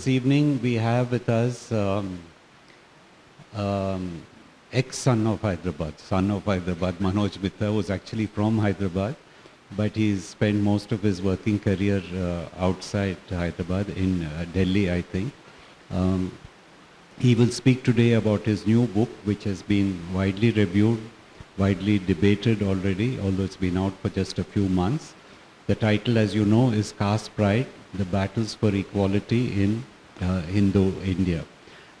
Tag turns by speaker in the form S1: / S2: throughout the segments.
S1: evening we have with us ex-son of Hyderabad, Manoj Mitta, who's actually from Hyderabad, but he's spent most of his working career outside Hyderabad, in Delhi, I think. He will speak today about his new book, which has been widely reviewed, widely debated already, although it's been out for just a few months. The title, as you know, is Caste Pride, The Battles for Equality in Hindu India.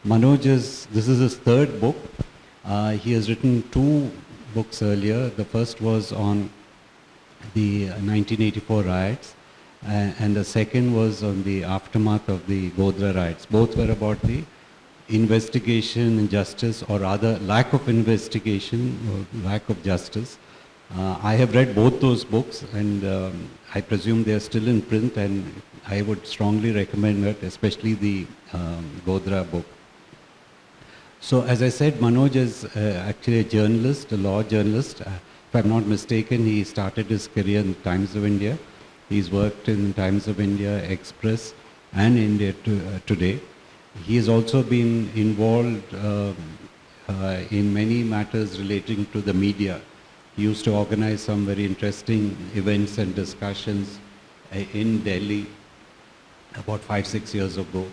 S1: Manoj this is his third book. He has written two books earlier. The first was on the 1984 riots, and the second was on the aftermath of the Godhra riots. Both were about the investigation and justice, or rather lack of investigation or lack of justice. I have read both those books, and I presume they are still in print, and I would strongly recommend it, especially the Godhra book. So as I said, Manoj is actually a journalist, a law journalist. If I'm not mistaken, he started his career in Times of India. He's worked in Times of India, Express, and India Today. He has also been involved in many matters relating to the media. He used to organize some very interesting events and discussions in Delhi about 5-6 years ago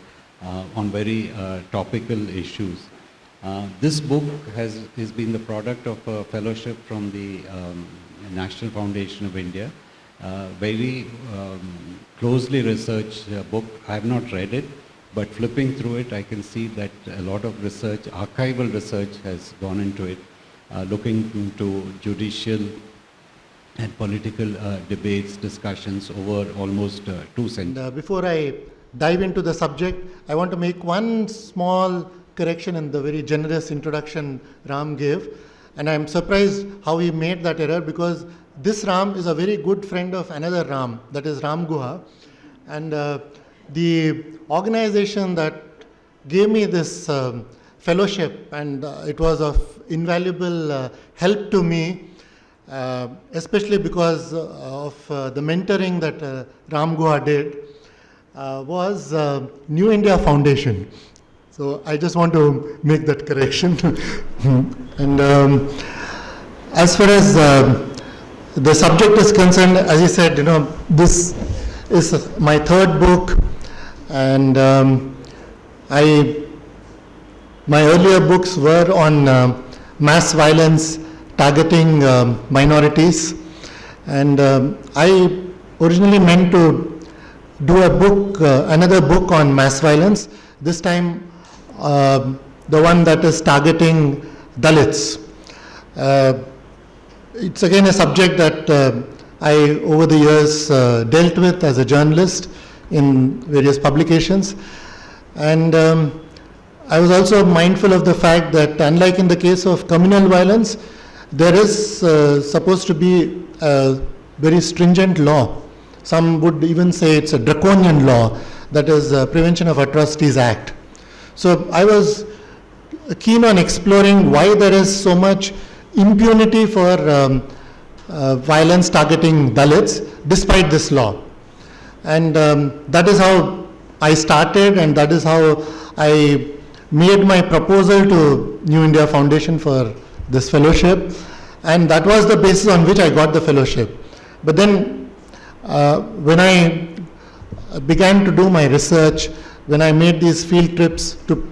S1: on very topical issues. This book has been the product of a fellowship from the National Foundation of India. Very closely researched book. I have not read it, but flipping through it, I can see that a lot of research, archival research, has gone into it, looking into judicial and political debates, discussions over almost 2 centuries.
S2: Before I dive into the subject, I want to make one small correction in the very generous introduction Ram gave. And I'm surprised how he made that error, because this Ram is a very good friend of another Ram, that is Ram Guha. And the organization that gave me this fellowship, and it was of invaluable help to me, especially because of the mentoring that Ram Guha did, was New India Foundation. So I just want to make that correction. And as far as the subject is concerned, as I said, this is my third book, and my earlier books were on mass violence targeting minorities, and I originally meant to do a book, another book on mass violence, this time the one that is targeting Dalits. It's again a subject that I over the years dealt with as a journalist in various publications, and I was also mindful of the fact that, unlike in the case of communal violence, there is supposed to be a very stringent law. Some would even say it's a draconian law, that is Prevention of Atrocities Act. So I was keen on exploring why there is so much impunity for violence targeting Dalits despite this law. And that is how I started, and that is how I made my proposal to New India Foundation for this fellowship, and that was the basis on which I got the fellowship. But then when I began to do my research, when I made these field trips to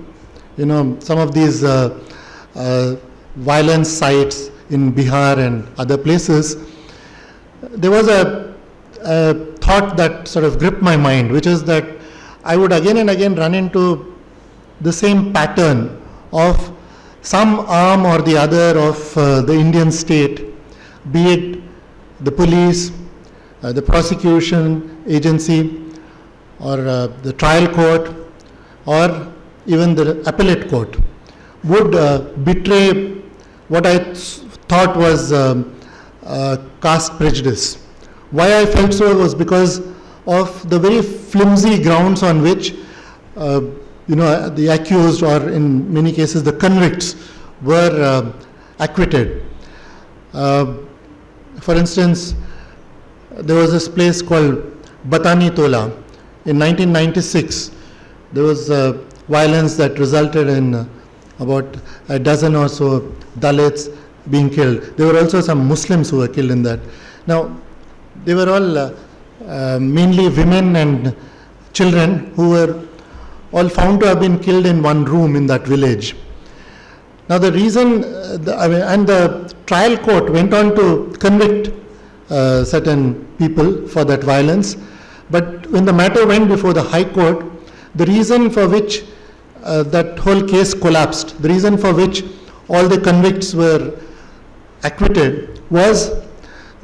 S2: some of these violence sites in Bihar and other places, there was a thought that sort of gripped my mind, which is that I would again and again run into the same pattern of some arm or the other of the Indian state, be it the police, the prosecution agency, or the trial court, or even the appellate court, would betray what I thought was caste prejudice. Why I felt so was because of the very flimsy grounds on which the accused, or in many cases the convicts, were acquitted. For instance, there was this place called Batani Tola in 1996, there was violence that resulted in about a dozen or so Dalits being killed. There were also some Muslims who were killed in that. Now, they were all mainly women and children who were all found to have been killed in one room in that village. Now, the reason, the trial court went on to convict certain people for that violence, but when the matter went before the High Court, the reason for which that whole case collapsed, the reason for which all the convicts were acquitted was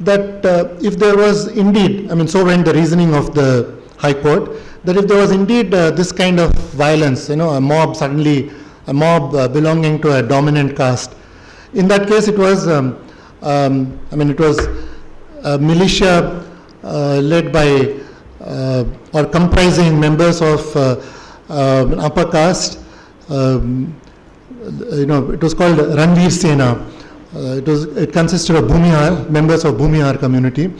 S2: that if there was indeed, so went the reasoning of the High Court, that if there was indeed this kind of violence, a mob belonging to a dominant caste, in that case it was, it was a militia led by or comprising members of upper caste. It was called Ranveer Sena. It consisted of Bhumihar, members of Bhumihar community.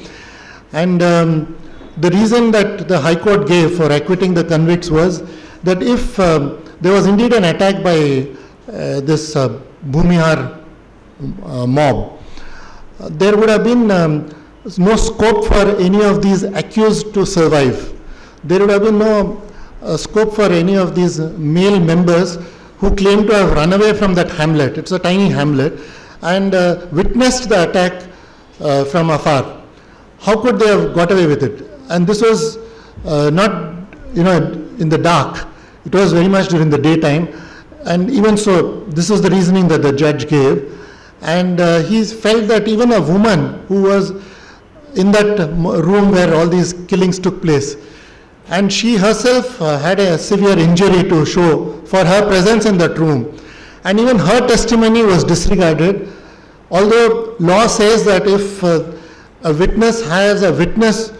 S2: And the reason that the High Court gave for acquitting the convicts was that if there was indeed an attack by this Bhumihar mob, there would have been no scope for any of these accused to survive. There would have been no scope for any of these male members who claim to have run away from that hamlet. It's a tiny hamlet, and witnessed the attack from afar. How could they have got away with it? And this was not, in the dark. It was very much during the daytime. And even so, this was the reasoning that the judge gave. And he felt that even a woman who was in that room where all these killings took place, and she herself had a severe injury to show for her presence in that room, and even her testimony was disregarded, although law says that if a witness has a witness,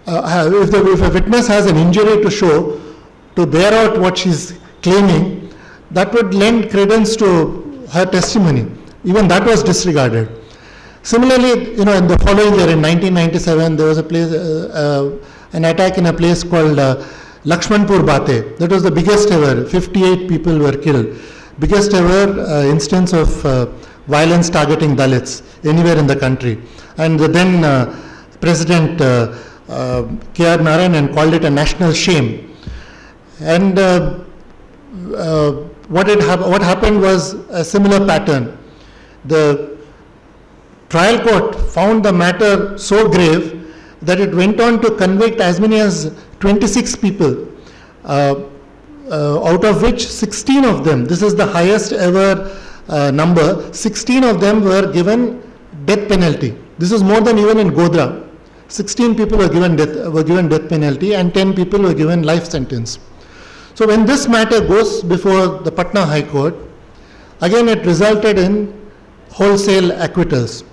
S2: if a witness has an injury to show, to bear out what she's claiming, that would lend credence to her testimony. Even that was disregarded. Similarly, in the following year, in 1997, there was a place, an attack in a place called Lakshmanpur Bate. That was the biggest ever. 58 people were killed. Biggest ever instance of violence targeting Dalits anywhere in the country. And the then President K.R. Narayanan called it a national shame. And what happened was a similar pattern. The trial court found the matter so grave that it went on to convict as many as 26 people, out of which 16 of them, this is the highest ever number, 16 of them were given death penalty. This is more than even in Godhra. 16 people were given death penalty, and 10 people were given life sentence. So when this matter goes before the Patna High Court, again it resulted in wholesale acquittals.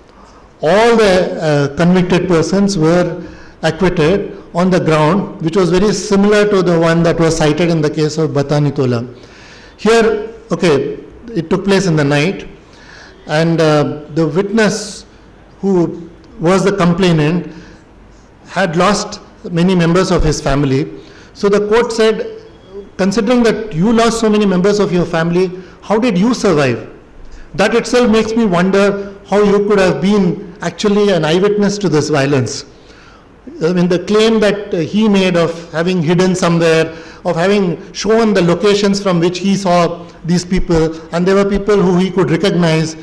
S2: All the convicted persons were acquitted on the ground, which was very similar to the one that was cited in the case of Batanitola. Here, it took place in the night, and the witness who was the complainant had lost many members of his family. So the court said, considering that you lost so many members of your family, how did you survive? That itself makes me wonder how you could have been actually an eyewitness to this violence. The claim that he made of having hidden somewhere, of having shown the locations from which he saw these people, and there were people who he could recognize,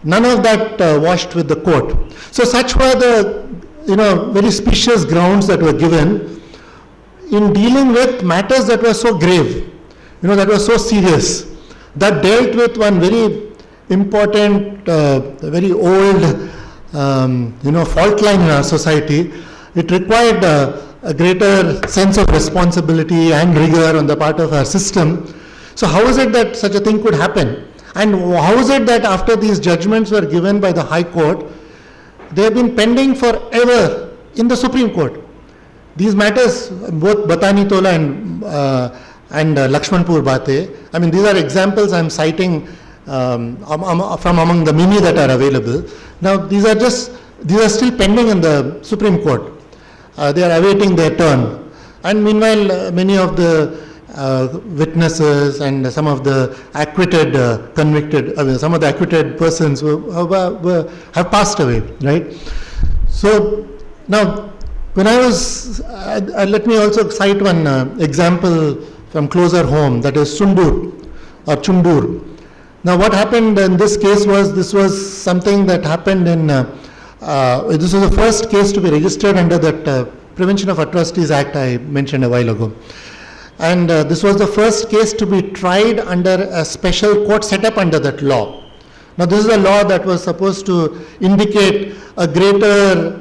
S2: none of that washed with the court. So such were the very specious grounds that were given in dealing with matters that were so grave, that were so serious, that dealt with one very important, very old, fault line in our society. It required a greater sense of responsibility and rigor on the part of our system. So how is it that such a thing could happen? And how is it that after these judgments were given by the High Court, they have been pending forever in the Supreme Court? These matters, both Batanitola and Lakshmanpur Bate, these are examples I'm citing from among the many that are available. Now, these are still pending in the Supreme Court. They are awaiting their turn. And meanwhile, many of the witnesses and some of the acquitted, convicted, some of the acquitted persons have passed away, right? So now, when I was, let me also cite one example from closer home, that is Sundur or Chundur. Now what happened in this case was, this was something that happened in, this was the first case to be registered under that Prevention of Atrocities Act I mentioned a while ago. And this was the first case to be tried under a special court set up under that law. Now this is a law that was supposed to indicate a greater,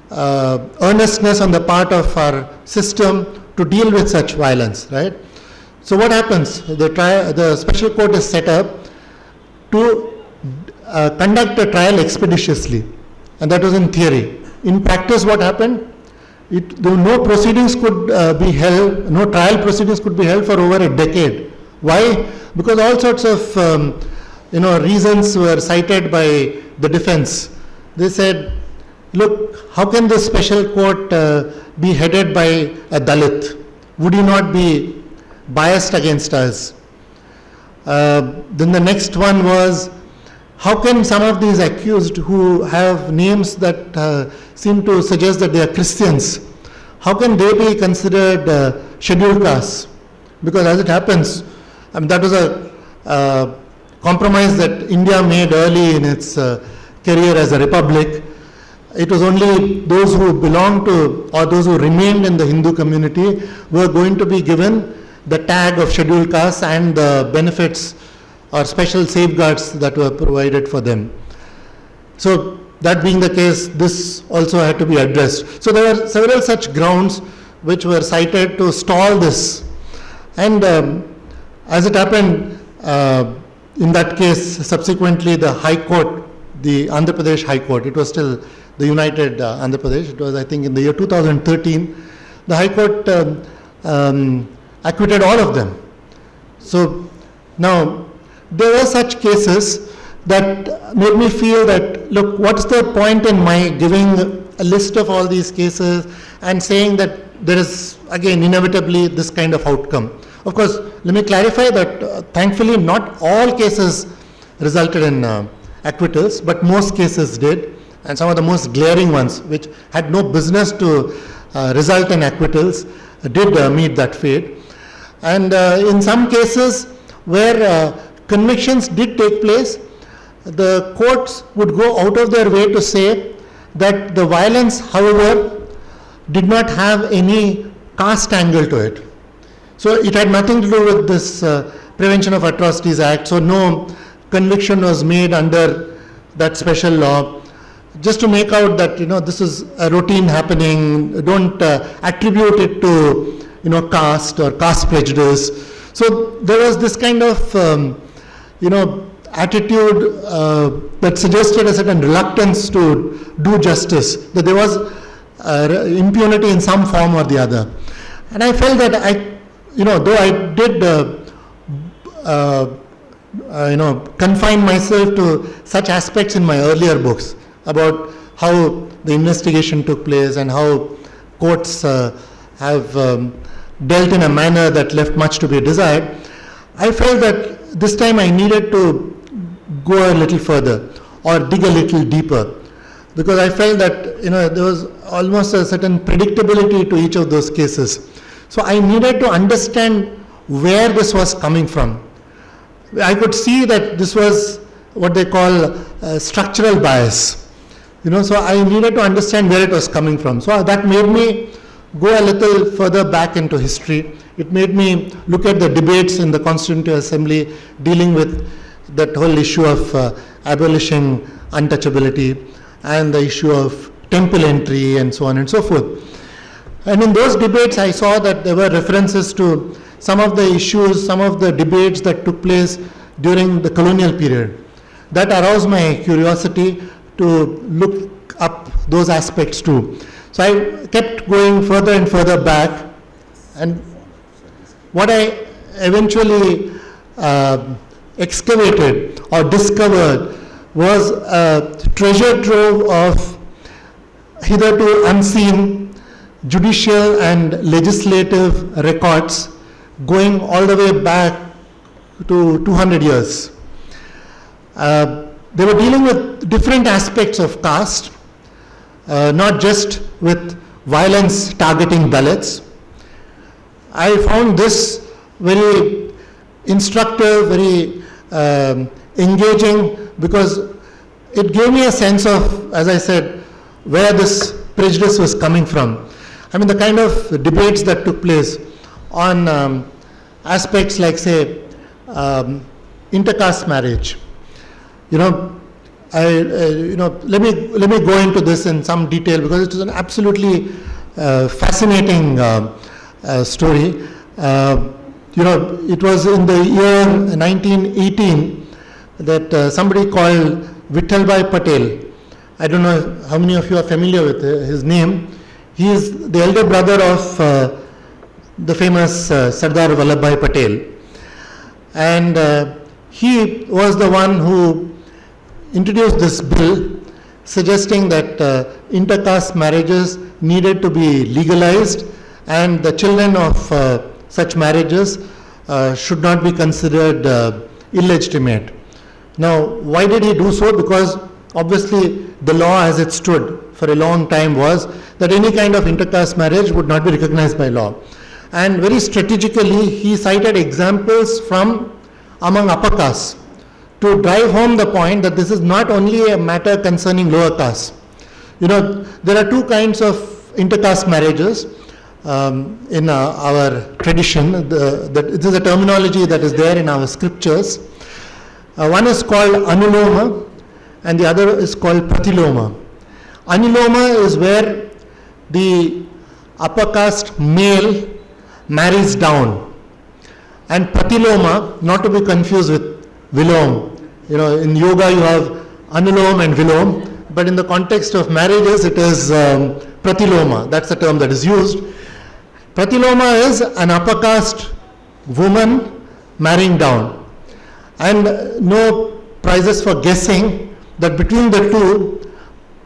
S2: earnestness on the part of our system to deal with such violence, right? So what happens? The special court is set up to conduct a trial expeditiously, and that was in theory. In practice, what happened? No proceedings could be held, no trial proceedings could be held for over a decade. Why? Because all sorts of reasons were cited by the defense. They said, look, how can this special court be headed by a Dalit? Would he not be biased against us? Then the next one was, how can some of these accused who have names that seem to suggest that they are Christians, how can they be considered scheduled castes? Because as it happens, that was a compromise that India made early in its career as a republic. It was only those who belonged to or those who remained in the Hindu community were going to be given the tag of scheduled castes and the benefits or special safeguards that were provided for them. So that being the case, this also had to be addressed. So there were several such grounds which were cited to stall this. And as it happened, in that case, subsequently the High Court, the Andhra Pradesh High Court, it was still the United Andhra Pradesh, it was I think in the year 2013, the High Court acquitted all of them. So now, there were such cases that made me feel that, look, what's the point in my giving a list of all these cases and saying that there is, again, inevitably this kind of outcome. Of course, let me clarify that thankfully not all cases resulted in acquittals, but most cases did, and some of the most glaring ones, which had no business to result in acquittals, did meet that fate. And in some cases where convictions did take place, the courts would go out of their way to say that the violence, however, did not have any caste angle to it. So it had nothing to do with this Prevention of Atrocities Act, so no conviction was made under that special law. Just to make out that, this is a routine happening, don't attribute it to, caste or caste prejudice. So there was this kind of, attitude that suggested a certain reluctance to do justice, that there was impunity in some form or the other. And I felt that though I did, confine myself to such aspects in my earlier books about how the investigation took place and how courts have dealt in a manner that left much to be desired, I felt that this time I needed to go a little further or dig a little deeper, because I felt that there was almost a certain predictability to each of those cases. So I needed to understand where this was coming from. I could see that this was what they call structural bias. So I needed to understand where it was coming from. So that made me go a little further back into history. It made me look at the debates in the Constituent Assembly dealing with that whole issue of abolishing untouchability and the issue of temple entry and so on and so forth. And in those debates, I saw that there were references to some of the issues, some of the debates that took place during the colonial period. That aroused my curiosity to look up those aspects too. So I kept going further and further back, and what I eventually excavated or discovered was a treasure trove of hitherto unseen judicial and legislative records going all the way back to 200 years. They were dealing with different aspects of caste, not just with violence targeting Dalits. I found this very instructive, very engaging, because it gave me a sense of, as I said, where this prejudice was coming from. I mean, the kind of debates that took place on aspects like, say, intercaste marriage. Let me go into this in some detail, because it is an absolutely fascinating story. It was in the year 1918 that somebody called Vittalbhai Patel. I don't know how many of you are familiar with his name. He is the elder brother of the famous Sardar Vallabhbhai Patel. And he was the one who introduced this bill suggesting that intercaste marriages needed to be legalized, and the children of such marriages should not be considered illegitimate. Now, why did he do so? Because obviously the law as it stood for a long time was that any kind of intercaste marriage would not be recognized by law. And very strategically, he cited examples from among upper castes to drive home the point that this is not only a matter concerning lower castes. There are two kinds of intercaste marriages in our tradition. This is a terminology that is there in our scriptures. One is called anuloma and the other is called pratiloma. Anuloma is where the upper caste male marries down, and pratiloma, not to be confused with vilom. In yoga you have anulom and vilom, but in the context of marriages it is pratiloma. That's the term that is used. Pratiloma is an upper caste woman marrying down, and no prizes for guessing that between the two,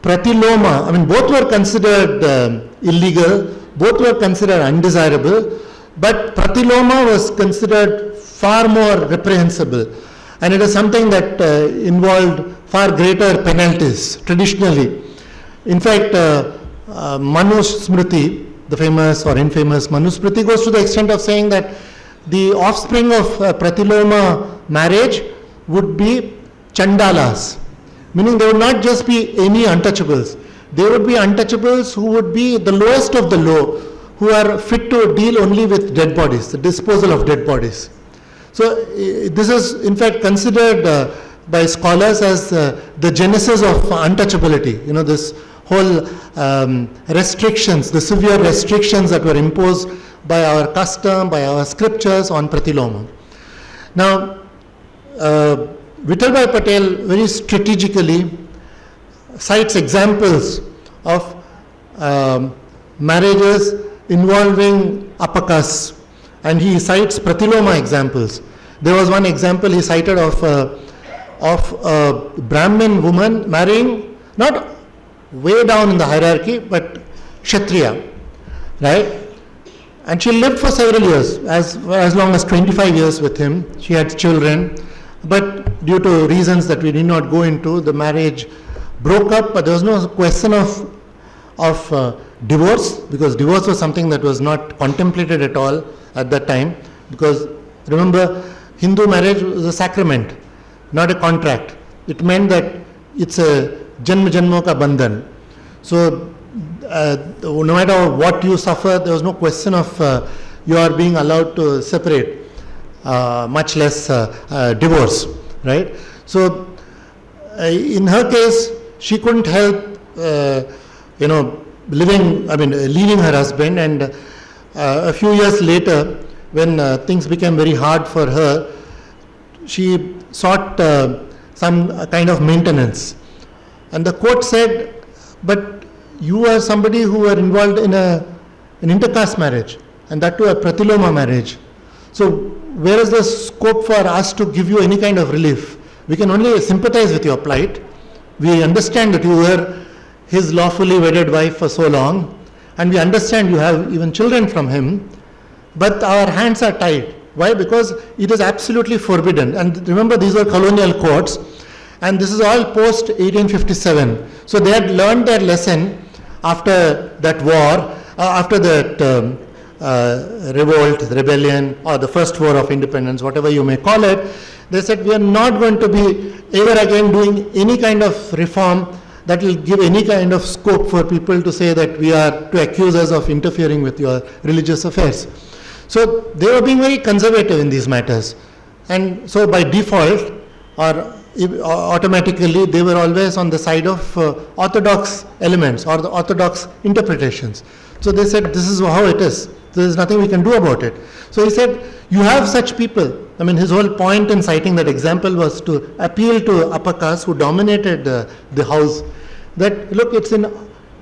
S2: pratiloma, both were considered illegal, both were considered undesirable, but pratiloma was considered far more reprehensible, and it is something that involved far greater penalties traditionally. In fact, Manu Smriti, the famous or infamous Manu Smriti, goes to the extent of saying that the offspring of pratiloma marriage would be chandalas, meaning they would not just be any untouchables. They would be untouchables who would be the lowest of the low, who are fit to deal only with dead bodies, the disposal of dead bodies. So this is in fact considered by scholars as the genesis of untouchability. This whole restrictions, the severe restrictions that were imposed by our custom, by our scriptures on pratiloma. Now, Vittalbhai Patel very strategically cites examples of marriages involving upper castes, and he cites pratiloma examples. There was one example he cited of a Brahmin woman marrying not way down in the hierarchy, but Kshatriya, right? And she lived for several years, as long as 25 years with him. She had children, but due to reasons that we did not go into, the marriage broke up. But there was no question of divorce, because divorce was something that was not contemplated at all at that time. Because remember, Hindu marriage was a sacrament, not a contract. It meant that it's a janma janmo ka bandhan. So no matter what you suffer, there was no question of you are being allowed to separate, much less divorce, right? So in her case, she couldn't help, leaving her husband, and a few years later, when things became very hard for her, she sought some kind of maintenance. And the court said, but you are somebody who are involved in an intercaste marriage, and that too a pratiloma marriage. So where is the scope for us to give you any kind of relief? We can only sympathize with your plight. We understand that you were his lawfully wedded wife for so long, and we understand you have even children from him, but our hands are tied. Why? Because it is absolutely forbidden. And remember, these were colonial courts, and this is all post 1857. So they had learned their lesson after that war, after that revolt, rebellion, or the first war of independence, whatever you may call it. They said, we are not going to be ever again doing any kind of reform that will give any kind of scope for people to say that we are, to accuse us of interfering with your religious affairs. So they were being very conservative in these matters. And so by default, or automatically, they were always on the side of orthodox elements or the orthodox interpretations. So they said, this is how it is. There is nothing we can do about it. So he said, you have such people. I mean, his whole point in citing that example was to appeal to upper caste who dominated the house, that look, it's in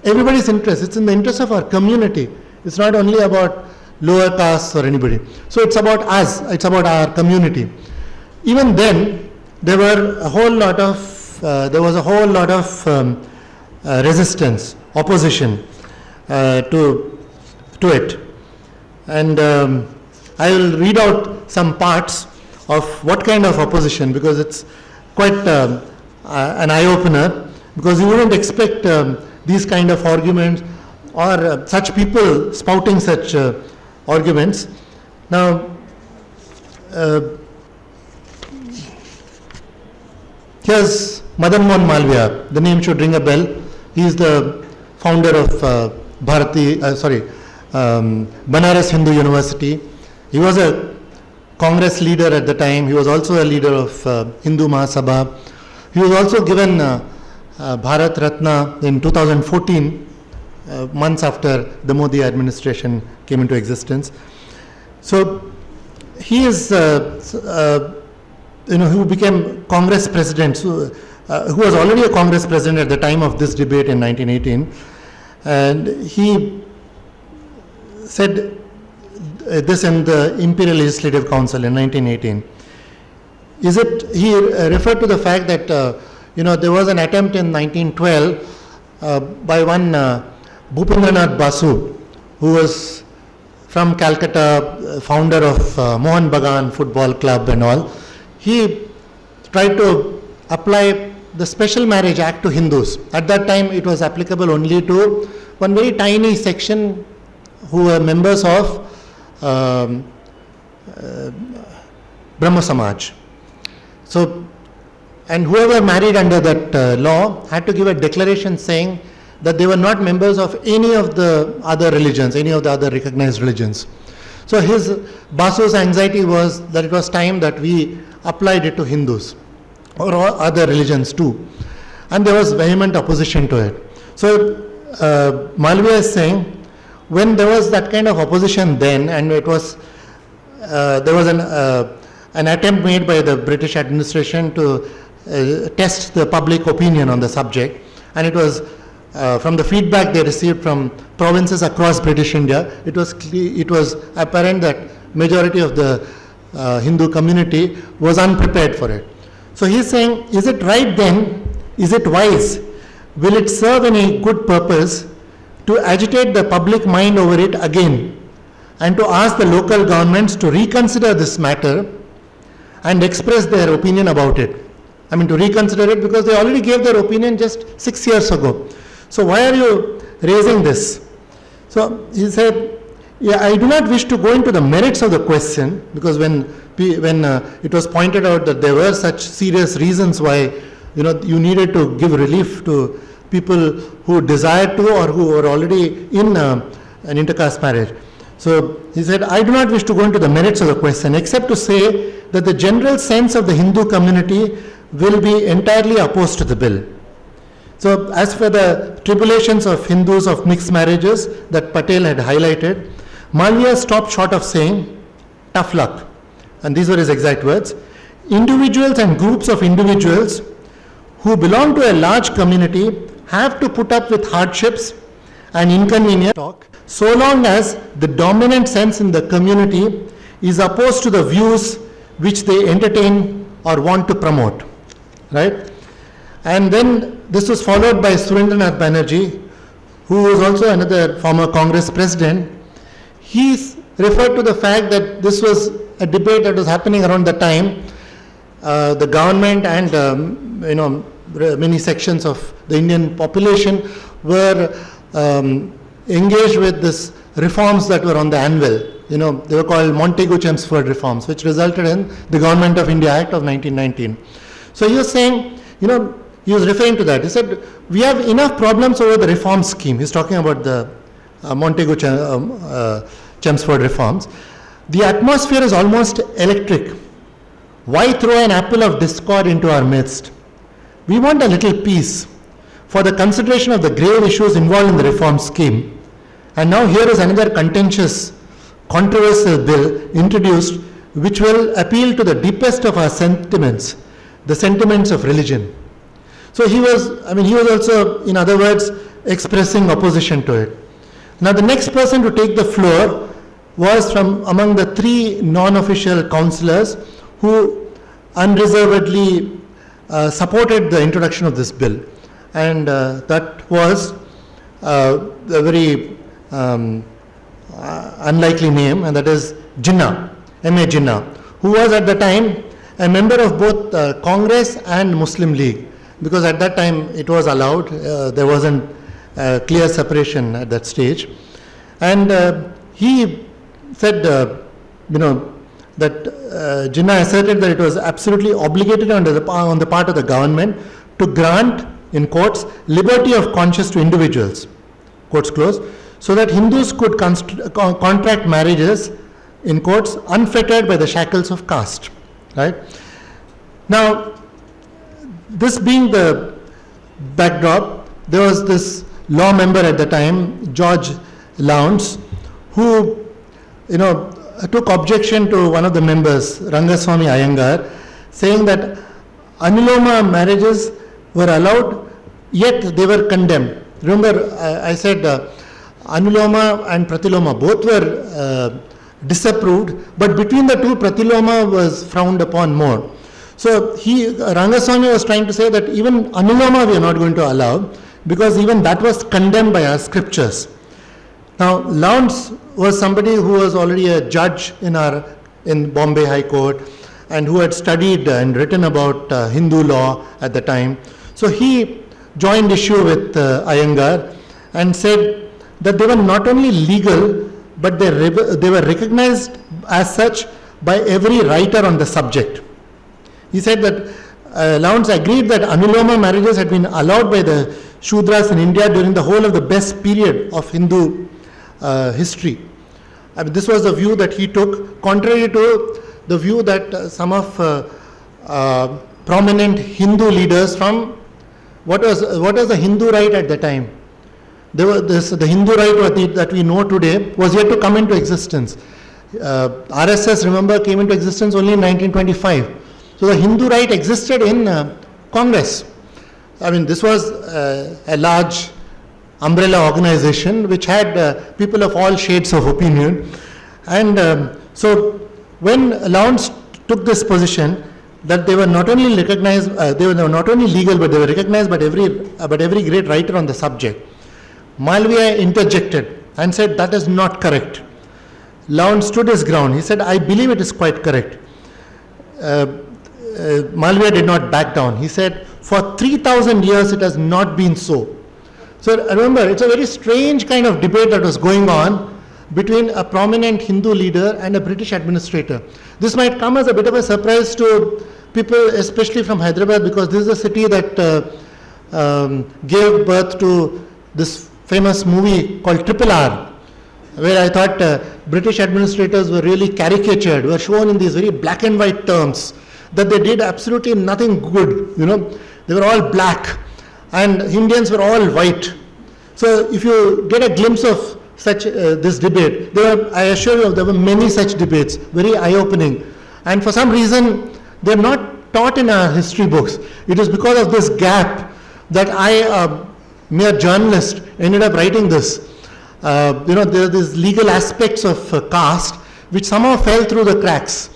S2: everybody's interest. It's in the interest of our community. It's not only about lower castes or anybody. So it's about us. It's about our community. Even then, there was a whole lot of resistance, opposition to it. And I will read out some parts of what kind of opposition, because it's quite an eye-opener, because you wouldn't expect these kind of arguments or such people spouting such arguments. Now, here's Madan Mohan Malviya. The name should ring a bell. He is the founder of Banaras Hindu University. He was a Congress leader at the time. He was also a leader of Hindu Mahasabha. He was also given Bharat Ratna in 2014, months after the Modi administration came into existence. So he is, who became Congress president, who was already a Congress president at the time of this debate in 1918, and he said this in the Imperial Legislative Council in 1918. He referred to the fact that there was an attempt in 1912 by one Bhupendranath Basu, who was from Calcutta, founder of Mohan Bagan Football Club and all. He tried to apply the Special Marriage Act to Hindus. At that time, it was applicable only to one very tiny section who were members of Brahma Samaj. So, and whoever married under that law had to give a declaration saying that they were not members of any of the other religions, any of the other recognized religions. So Basu's anxiety was that it was time that we applied it to Hindus or other religions too. And there was vehement opposition to it. So Malviya is saying, when there was that kind of opposition then, and it was, there was an attempt made by the British administration to test the public opinion on the subject, and it was from the feedback they received from provinces across British India, it was apparent that majority of the Hindu community was unprepared for it. So he's saying, is it right then? Is it wise? Will it serve any good purpose to agitate the public mind over it again and to ask the local governments to reconsider this matter and express their opinion about it? I mean, to reconsider it because they already gave their opinion just 6 years ago. So why are you raising this? So he said, yeah, I do not wish to go into the merits of the question, because when it was pointed out that there were such serious reasons why you needed to give relief to people who desired to or who were already in an intercaste marriage. So he said, I do not wish to go into the merits of the question except to say that the general sense of the Hindu community will be entirely opposed to the bill. So as for the tribulations of Hindus of mixed marriages that Patel had highlighted, Malviya stopped short of saying, tough luck. And these were his exact words. Individuals and groups of individuals who belong to a large community have to put up with hardships and inconvenience so long as the dominant sense in the community is opposed to the views which they entertain or want to promote. Right? And then this was followed by Surendranath Banerjee, who was also another former Congress president. He referred to the fact that this was a debate that was happening around the time the government and many sections of the Indian population were engaged with this reforms that were on the anvil. They were called Montagu-Chelmsford reforms, which resulted in the Government of India Act of 1919. So he was saying, he was referring to that. He said, we have enough problems over the reform scheme. He's talking about the Montagu-Chelmsford reforms. The atmosphere is almost electric. Why throw an apple of discord into our midst? We want a little peace for the consideration of the grave issues involved in the reform scheme. And now here is another contentious, controversial bill introduced which will appeal to the deepest of our sentiments, the sentiments of religion. So he was also, in other words, expressing opposition to it. Now the next person to take the floor was from among the three non-official councillors who unreservedly supported the introduction of this bill. And that was a very unlikely name, and that is Jinnah, M.A. Jinnah, who was at the time a member of both Congress and Muslim League, because at that time it was allowed, there wasn't a clear separation at that stage. And he said, that Jinnah asserted that it was absolutely obligated on the part of the government to grant, in quotes, liberty of conscience to individuals, quotes close, so that Hindus could contract marriages, in quotes, unfettered by the shackles of caste. Right? Now, this being the backdrop, there was this law member at the time, George Lowndes, who, took objection to one of the members, Rangaswamy Iyengar, saying that anuloma marriages were allowed, yet they were condemned. Remember, I said anuloma and pratiloma both were disapproved, but between the two, pratiloma was frowned upon more. So Rangaswamy was trying to say that even anuloma we are not going to allow, because even that was condemned by our scriptures. Now, Lowndes was somebody who was already a judge in Bombay High Court, and who had studied and written about Hindu law at the time. So he joined issue with Iyengar and said that they were not only legal, but they were recognized as such by every writer on the subject. He said that Lowndes agreed that anuloma marriages had been allowed by the Shudras in India during the whole of the best period of Hindu history. This was the view that he took, contrary to the view that some of prominent Hindu leaders from what was the Hindu right at the time. The Hindu right that we know today was yet to come into existence. RSS, remember, came into existence only in 1925. So the Hindu right existed in Congress. This was a large umbrella organization which had people of all shades of opinion. And so when Lowndes took this position that they were not only recognized, they were not only legal, but they were recognized by every great writer on the subject, Malviya interjected and said that is not correct. Lowndes stood his ground. He said, I believe it is quite correct. Malviya did not back down. He said, for 3,000 years it has not been so. So remember, it's a very strange kind of debate that was going on between a prominent Hindu leader and a British administrator. This might come as a bit of a surprise to people, especially from Hyderabad, because this is a city that gave birth to this famous movie called RRR, where I thought British administrators were really caricatured, were shown in these very black and white terms, that they did absolutely nothing good. They were all black, and Indians were all white. So if you get a glimpse of such this debate, I assure you there were many such debates, very eye-opening. And for some reason, they're not taught in our history books. It is because of this gap that I, a mere journalist, ended up writing this. There are these legal aspects of caste which somehow fell through the cracks.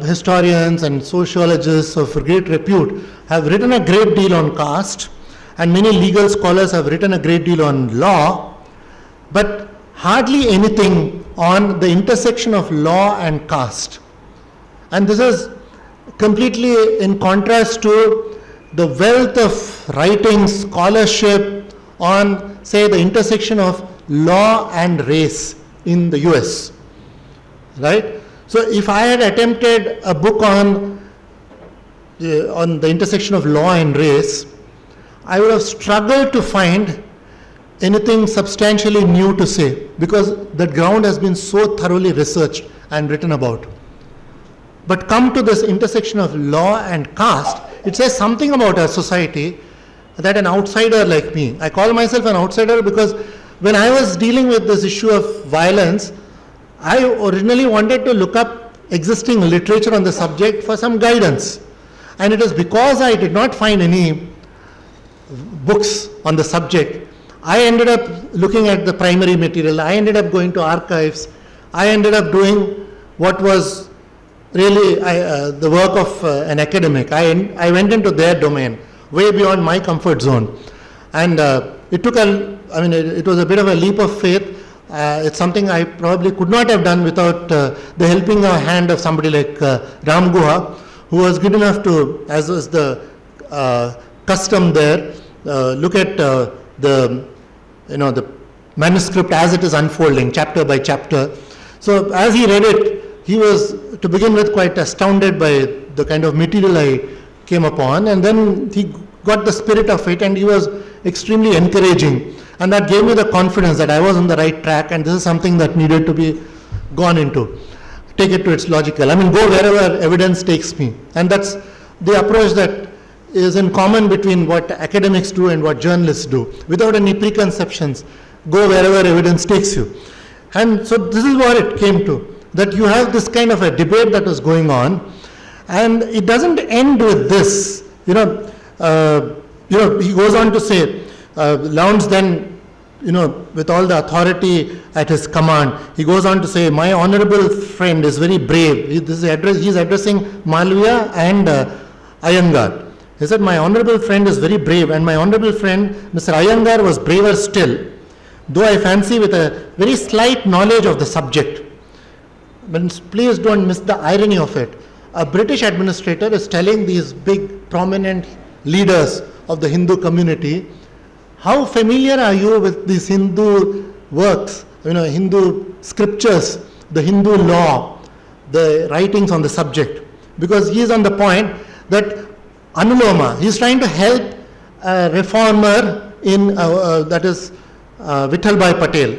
S2: Historians and sociologists of great repute have written a great deal on caste, and many legal scholars have written a great deal on law, but hardly anything on the intersection of law and caste. And this is completely in contrast to the wealth of writing, scholarship on, say, the intersection of law and race in the US, right? So if I had attempted a book on the intersection of law and race, I would have struggled to find anything substantially new to say, because that ground has been so thoroughly researched and written about. But come to this intersection of law and caste, it says something about our society that an outsider like me, I call myself an outsider because when I was dealing with this issue of violence, I originally wanted to look up existing literature on the subject for some guidance. And it is because I did not find any books on the subject, I ended up looking at the primary material, I ended up going to archives, I ended up doing what was really the work of an academic. I went into their domain, way beyond my comfort zone. And it was a bit of a leap of faith. It's something I probably could not have done without the helping hand of somebody like Ram Guha, who was good enough to, as was the custom there, look at the manuscript as it is unfolding, chapter by chapter. So as he read it, he was, to begin with, quite astounded by the kind of material I came upon, and then he got the spirit of it, and he was extremely encouraging. And that gave me the confidence that I was on the right track, and this is something that needed to be gone into. Take it to its logical. I mean, go wherever evidence takes me. And that's the approach that is in common between what academics do and what journalists do. Without any preconceptions, go wherever evidence takes you. And so this is what it came to, that you have this kind of a debate that was going on, and it doesn't end with this. He goes on to say, Lowndes then, with all the authority at his command, he goes on to say, my honorable friend is very brave. He's addressing Malviya and Iyengar. He said, my honorable friend is very brave, and my honorable friend, Mr. Iyengar, was braver still, though I fancy with a very slight knowledge of the subject. But please don't miss the irony of it. A British administrator is telling these big, prominent leaders of the Hindu community, how familiar are you with these Hindu works, Hindu scriptures, the Hindu law, the writings on the subject? Because he is on the point that Anuloma, he is trying to help a reformer in, that is Vithalbhai Patel.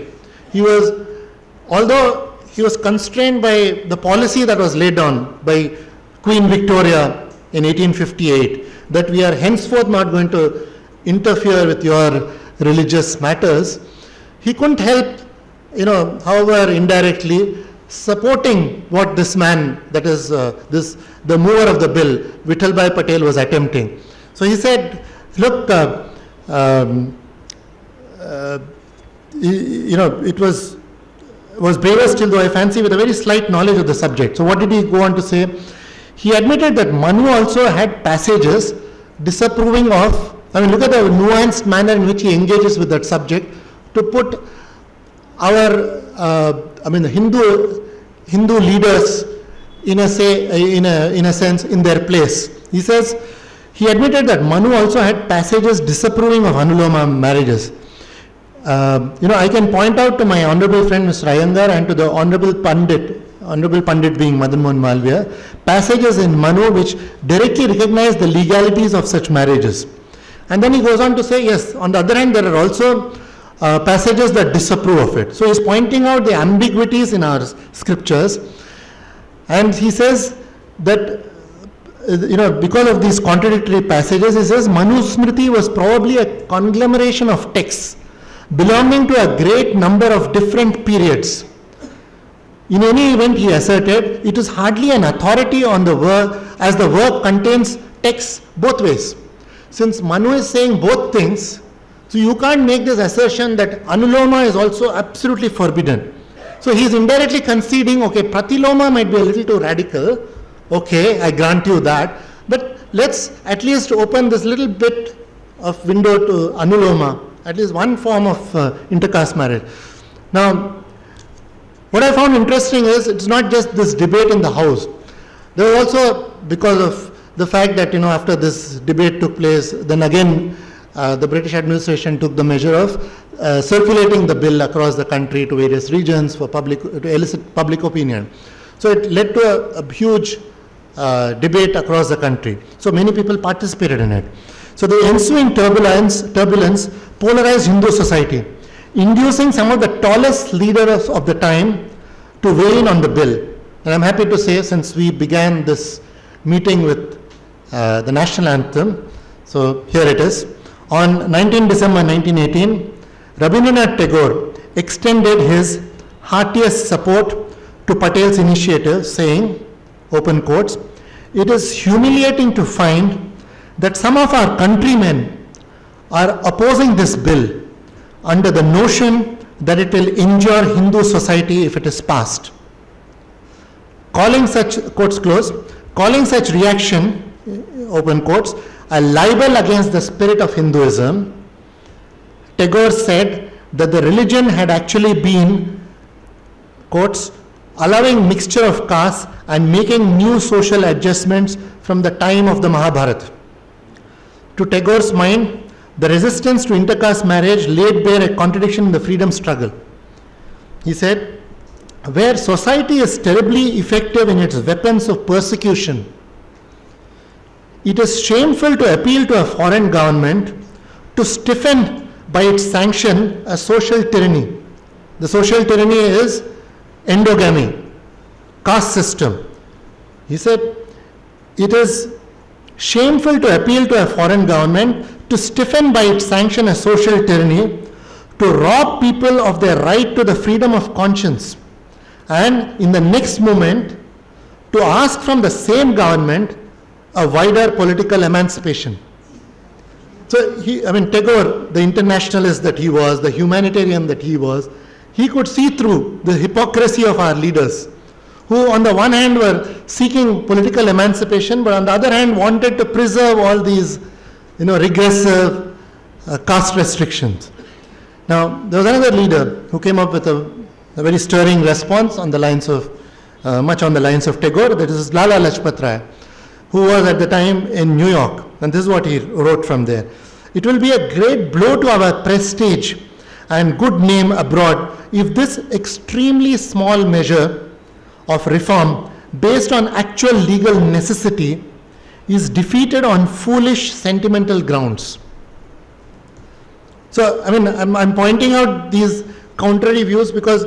S2: Although he was constrained by the policy that was laid down by Queen Victoria in 1858, that we are henceforth not going to interfere with your religious matters, he couldn't help, however indirectly, supporting what this man, that is the mover of the bill, Vithalbhai Patel, was attempting. So he said, look, it was braver still, though I fancy, with a very slight knowledge of the subject. So what did he go on to say? He admitted that Manu also had passages disapproving of, look at the nuanced manner in which he engages with that subject to put our, Hindu leaders in a sense in their place. He says, he admitted that Manu also had passages disapproving of Anuloma marriages. I can point out to my honorable friend Mr. Iyengar and to the honorable Pandit being Madan Mohan Malviya, passages in Manu which directly recognize the legalities of such marriages. And then he goes on to say, yes, on the other hand, there are also passages that disapprove of it. So he's pointing out the ambiguities in our scriptures, and he says that, because of these contradictory passages, he says Manu Smriti was probably a conglomeration of texts belonging to a great number of different periods. In any event, he asserted, it is hardly an authority on the work, as the work contains texts both ways. Since Manu is saying both things, so you can't make this assertion that Anuloma is also absolutely forbidden. So he is indirectly conceding, okay, Pratiloma might be a little too radical, okay, I grant you that, but let's at least open this little bit of window to Anuloma, at least one form of intercaste marriage. Now, What I found interesting is it's not just this debate in the House. There was also, because of the fact that, after this debate took place, then again the British administration took the measure of circulating the bill across the country to various regions to elicit public opinion. So it led to a huge debate across the country. So many people participated in it. So the ensuing turbulence polarized Hindu society, inducing some of the tallest leaders of the time to weigh in on the bill. And I'm happy to say, since we began this meeting with the national anthem, so here it is. On 19 December 1918, Rabindranath Tagore extended his heartiest support to Patel's initiative, saying, open quotes, "It is humiliating to find that some of our countrymen are opposing this bill under the notion that it will injure Hindu society if it is passed. Calling such," quotes close, "calling such reaction," open quotes, "a libel against the spirit of Hinduism," Tagore said that the religion had actually been, quotes, "allowing mixture of castes and making new social adjustments from the time of the Mahabharata." To Tagore's mind, the resistance to intercaste marriage laid bare a contradiction in the freedom struggle. He said, "Where society is terribly effective in its weapons of persecution, it is shameful to appeal to a foreign government to stiffen by its sanction a social tyranny." The social tyranny is endogamy, caste system. He said, "It is shameful to appeal to a foreign government to stiffen by its sanction a social tyranny, to rob people of their right to the freedom of conscience, and in the next moment to ask from the same government a wider political emancipation." So Tagore, the internationalist that he was, the humanitarian that he was, he could see through the hypocrisy of our leaders, who on the one hand were seeking political emancipation, but on the other hand wanted to preserve all these, regressive caste restrictions. Now, there was another leader who came up with a very stirring response on the lines of, much on the lines of Tagore, that is Lala Lajpat Rai, who was at the time in New York, and this is what he wrote from there. "It will be a great blow to our prestige and good name abroad if this extremely small measure of reform based on actual legal necessity is defeated on foolish sentimental grounds." So, I'm pointing out these contrary views because,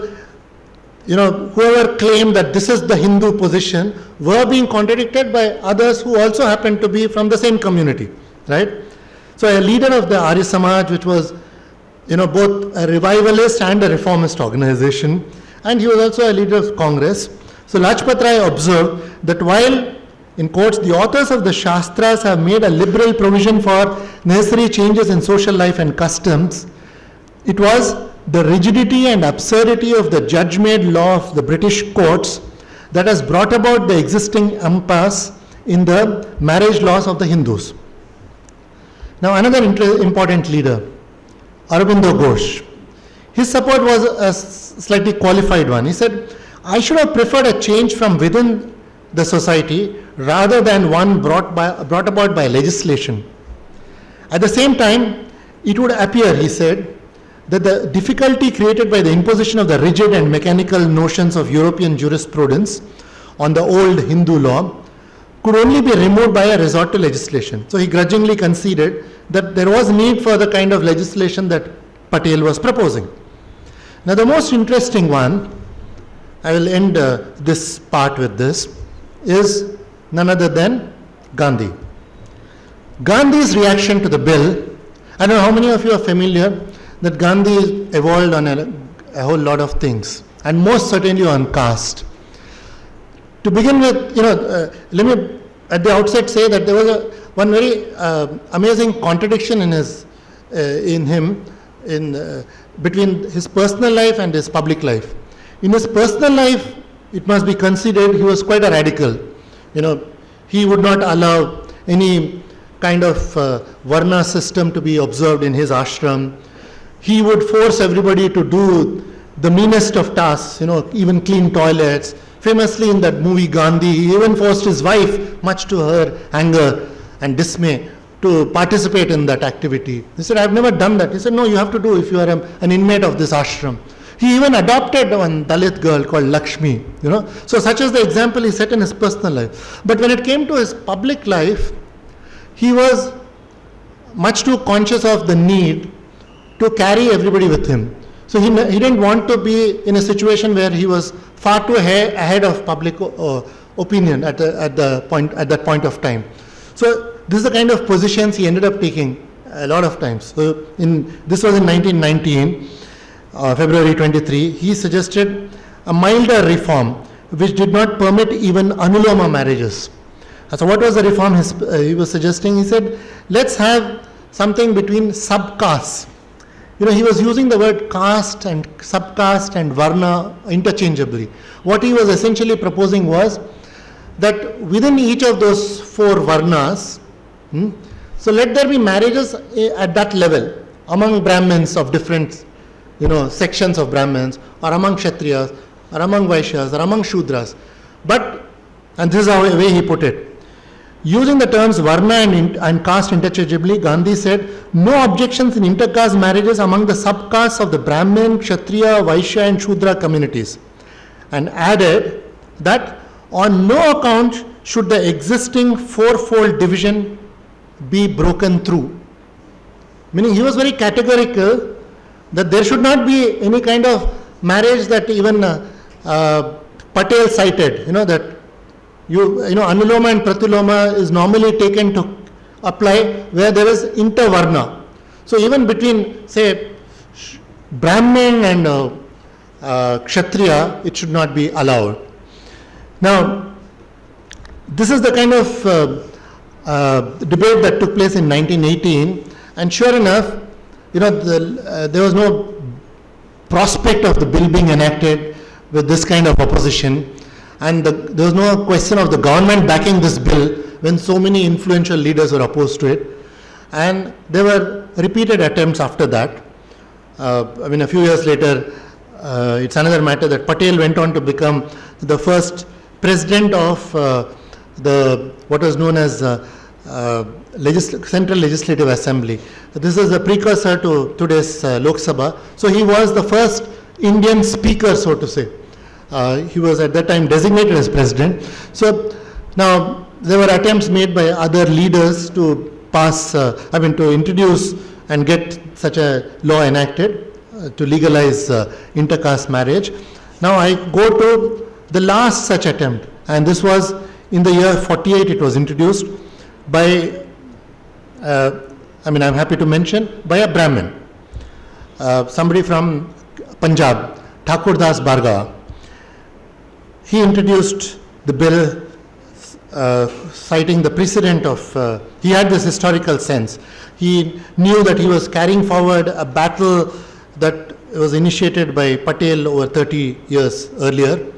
S2: whoever claimed that this is the Hindu position were being contradicted by others who also happened to be from the same community, right? So, a leader of the Arya Samaj, which was, both a revivalist and a reformist organization, and he was also a leader of Congress. So, Lajpat Rai observed that while, in quotes, "the authors of the Shastras have made a liberal provision for necessary changes in social life and customs, it was the rigidity and absurdity of the judge-made law of the British courts that has brought about the existing impasse in the marriage laws of the Hindus." Now, another important leader, Aurobindo Ghosh, his support was a slightly qualified one. He said, "I should have preferred a change from within the society rather than one brought about by legislation. At the same time, it would appear," he said, "that the difficulty created by the imposition of the rigid and mechanical notions of European jurisprudence on the old Hindu law could only be removed by a resort to legislation." So he grudgingly conceded that there was need for the kind of legislation that Patel was proposing. Now, the most interesting one, I will end this part with this, is none other than Gandhi. Gandhi's reaction to the bill, I don't know how many of you are familiar that Gandhi evolved on a whole lot of things, and most certainly on caste. To begin with, let me at the outset say that there was one very amazing contradiction between his personal life and his public life. In his personal life, it must be considered he was quite a radical. He would not allow any kind of varna system to be observed in his ashram. He would force everybody to do the meanest of tasks, even clean toilets. Famously in that movie Gandhi, he even forced his wife, much to her anger and dismay, to participate in that activity. He said, I've never done that. He said, no, you have to do if you are an inmate of this ashram. He even adopted one Dalit girl called Lakshmi, So such is the example he set in his personal life. But when it came to his public life, he was much too conscious of the need to carry everybody with him. So he didn't want to be in a situation where he was far too ahead of public opinion at that point of time. So this is the kind of positions he ended up taking a lot of times. So this was in 1919, February 23. He suggested a milder reform which did not permit even anuloma marriages. So what was the reform he was suggesting? He said, let's have something between subcastes. He was using the word caste and subcaste and varna interchangeably. What he was essentially proposing was that within each of those four varnas, so let there be marriages at that level among Brahmins of different, sections of Brahmins, or among Kshatriyas, or among Vaishyas, or among Shudras. But, and this is the way he put it, using the terms varna and caste interchangeably, Gandhi said, no objections in intercaste marriages among the subcastes of the Brahmin, Kshatriya, Vaishya and Shudra communities. And added that on no account should the existing fourfold division be broken through. Meaning he was very categorical that there should not be any kind of marriage that even Patel cited, that anuloma and pratuloma is normally taken to apply where there is intervarna. So even between, say, Brahmin and Kshatriya, it should not be allowed. Now, this is the kind of debate that took place in 1918, and sure enough, there was no prospect of the bill being enacted with this kind of opposition. And there was no question of the government backing this bill when so many influential leaders were opposed to it. And there were repeated attempts after that. A few years later, it's another matter that Patel went on to become the first president of what was known as Central Legislative Assembly. This is a precursor to today's Lok Sabha. So he was the first Indian speaker, so to say. He was at that time designated as president. So now there were attempts made by other leaders to to introduce and get such a law enacted to legalize intercaste marriage. Now I go to the last such attempt, and this was in the year 48. It was introduced by, I'm happy to mention, by a Brahmin, somebody from Punjab, Thakur Das Bhargava. He introduced the bill citing the precedent of, he had this historical sense. He knew that he was carrying forward a battle that was initiated by Patel over 30 years earlier,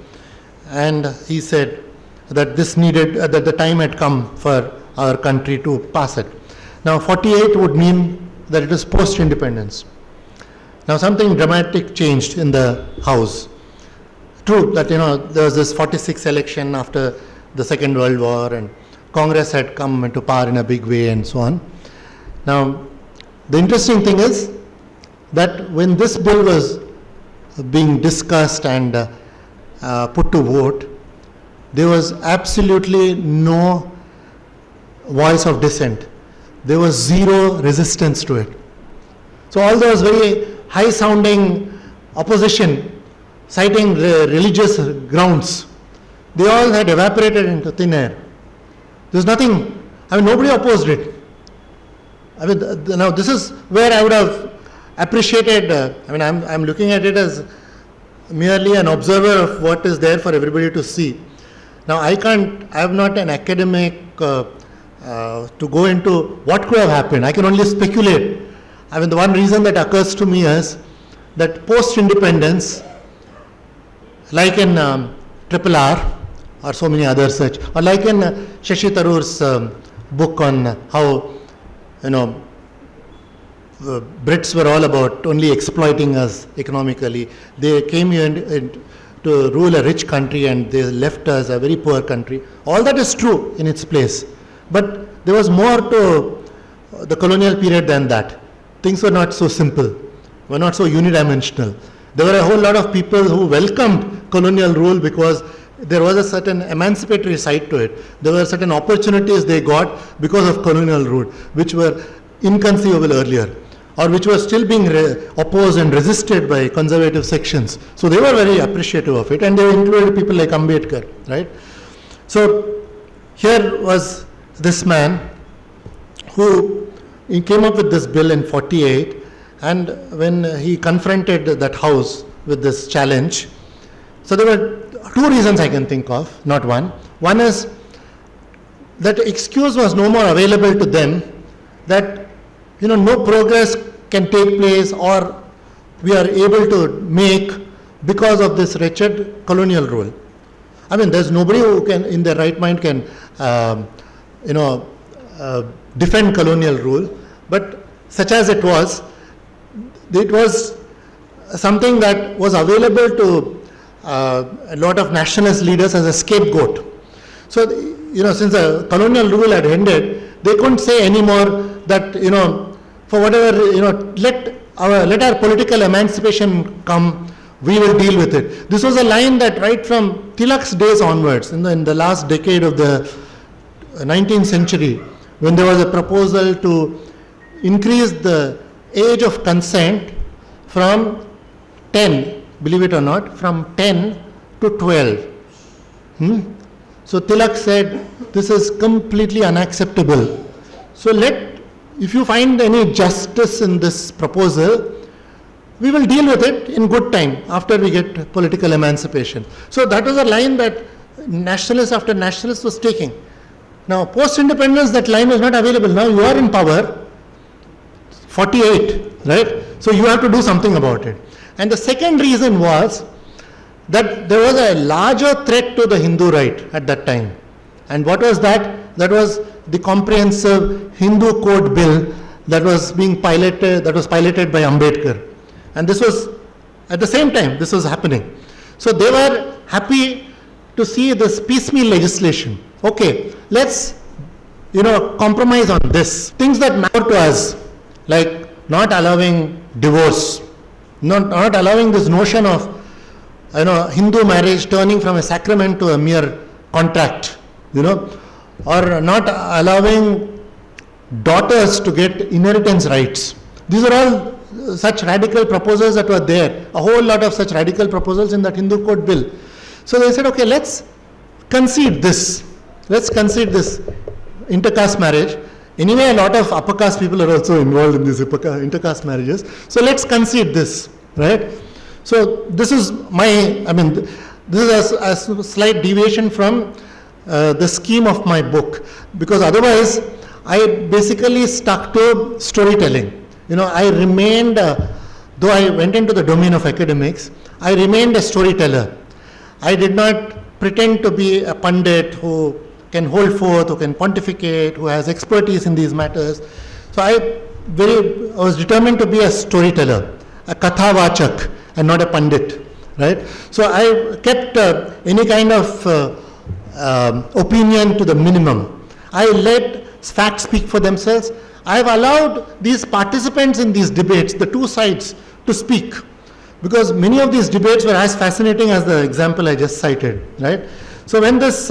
S2: and he said that that the time had come for our country to pass it. Now 48 would mean that it is post-independence. Now something dramatic changed in the House. True that there was this 46 election after the Second World War, and Congress had come into power in a big way and so on. Now the interesting thing is that when this bill was being discussed and put to vote, there was absolutely no voice of dissent. There was zero resistance to it. So all those very high sounding opposition citing religious grounds, they all had evaporated into thin air. There's nothing, nobody opposed it. Now this is where I would have appreciated, I'm looking at it as merely an observer of what is there for everybody to see. Now I am not an academic to go into what could have happened. I can only speculate. The one reason that occurs to me is that post-independence, like in Triple R or so many others such, or like in Shashi Tharoor's book on how, Brits were all about only exploiting us economically. They came here to rule a rich country and they left us a very poor country. All that is true in its place. But there was more to the colonial period than that. Things were not so simple, were not so unidimensional. There were a whole lot of people who welcomed colonial rule because there was a certain emancipatory side to it. There were certain opportunities they got because of colonial rule, which were inconceivable earlier, or which were still being opposed and resisted by conservative sections. So they were very appreciative of it, and they included people like Ambedkar, right? So here was this man who he came up with this bill in 48, and when he confronted that house with this challenge, so there were two reasons I can think of, not one. One is that excuse was no more available to them that, no progress can take place or we are able to make because of this wretched colonial rule. I mean, there's nobody who can, in their right mind, can, defend colonial rule, but such as it was something that was available to a lot of nationalist leaders as a scapegoat. So, since the colonial rule had ended, they couldn't say anymore that, for whatever, let our political emancipation come, we will deal with it. This was a line that right from Tilak's days onwards, in the last decade of the 19th century, when there was a proposal to increase the age of consent from 10, believe it or not, from 10 to 12. So Tilak said, this is completely unacceptable. So if you find any justice in this proposal, we will deal with it in good time after we get political emancipation. So that was a line that nationalist after nationalist was taking. Now, post-independence, that line was not available. Now you are in power, 48, right? So you have to do something about it. And the second reason was that there was a larger threat to the Hindu right at that time. And what was that? That was the comprehensive Hindu code bill that was being piloted by Ambedkar. And this was, at the same time, this was happening. So they were happy to see this piecemeal legislation. Okay, let's, compromise on this. Things that matter to us, like not allowing divorce, not allowing this notion of, Hindu marriage turning from a sacrament to a mere contract, or not allowing daughters to get inheritance rights. These are all such radical proposals that were there, a whole lot of such radical proposals in that Hindu code bill. So they said, okay, let's concede this intercaste marriage. Anyway, a lot of upper caste people are also involved in these intercaste marriages. So let's concede this, right? So this is this is a slight deviation from the scheme of my book, because otherwise I basically stuck to storytelling. I remained, though I went into the domain of academics, I remained a storyteller. I did not pretend to be a pundit who can hold forth, who can pontificate, who has expertise in these matters. So I was determined to be a storyteller, a kathavachak, and not a pandit, right? So I kept any kind of opinion to the minimum. I let facts speak for themselves. I have allowed these participants in these debates, the two sides, to speak, because many of these debates were as fascinating as the example I just cited, right? So when this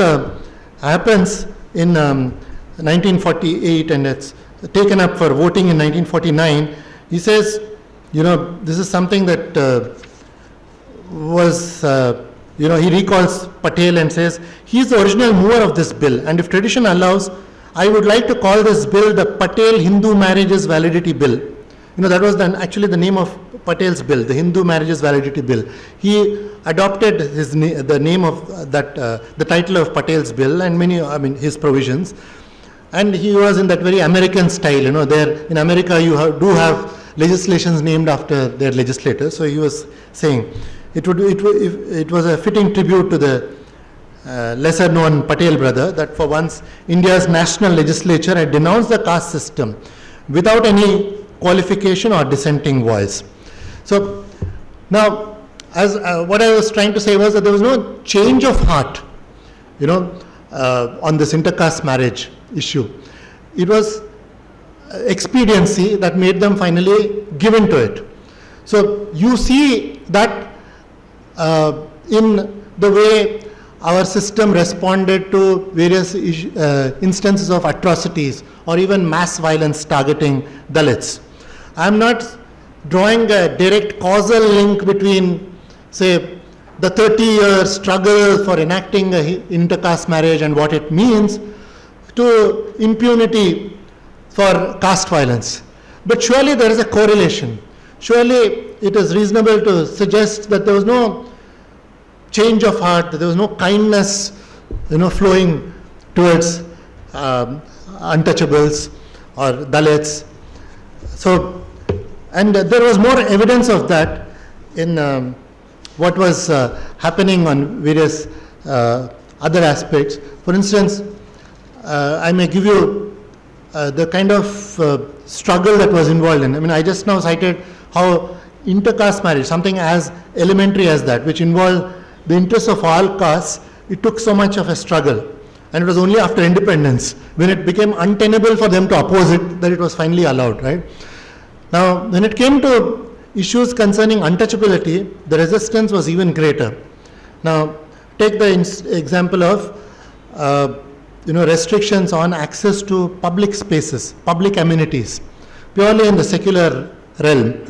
S2: happens in 1948 and it's taken up for voting in 1949, he says, this is something that was, he recalls Patel and says, he is the original mover of this bill, and if tradition allows, I would like to call this bill the Patel Hindu Marriages Validity Bill. That was actually the name of Patel's bill, the Hindu Marriages Validity Bill. He adopted the name of the title of Patel's bill and his provisions. And he was in that very American style, there in America you do have legislations named after their legislators. So he was saying it was a fitting tribute to the lesser known Patel brother that for once India's national legislature had denounced the caste system without any qualification or dissenting voice. So now, as what I was trying to say was that there was no change of heart, on this intercaste marriage issue. It was expediency that made them finally give in to it. So you see that in the way our system responded to various instances of atrocities or even mass violence targeting Dalits. I am not drawing a direct causal link between, say, the 30-year struggle for enacting intercaste marriage and what it means to impunity for caste violence. But surely there is a correlation. Surely it is reasonable to suggest that there was no change of heart, that there was no kindness, flowing towards untouchables or Dalits. So, and there was more evidence of that in what was happening on various other aspects. For instance, I may give you the kind of struggle that was involved in. I mean, I just now cited how intercaste marriage, something as elementary as that, which involved the interests of all castes, it took so much of a struggle. And it was only after independence, when it became untenable for them to oppose it, that it was finally allowed, right? Now, when it came to issues concerning untouchability, the resistance was even greater. Now, take the example of restrictions on access to public spaces, public amenities, purely in the secular realm.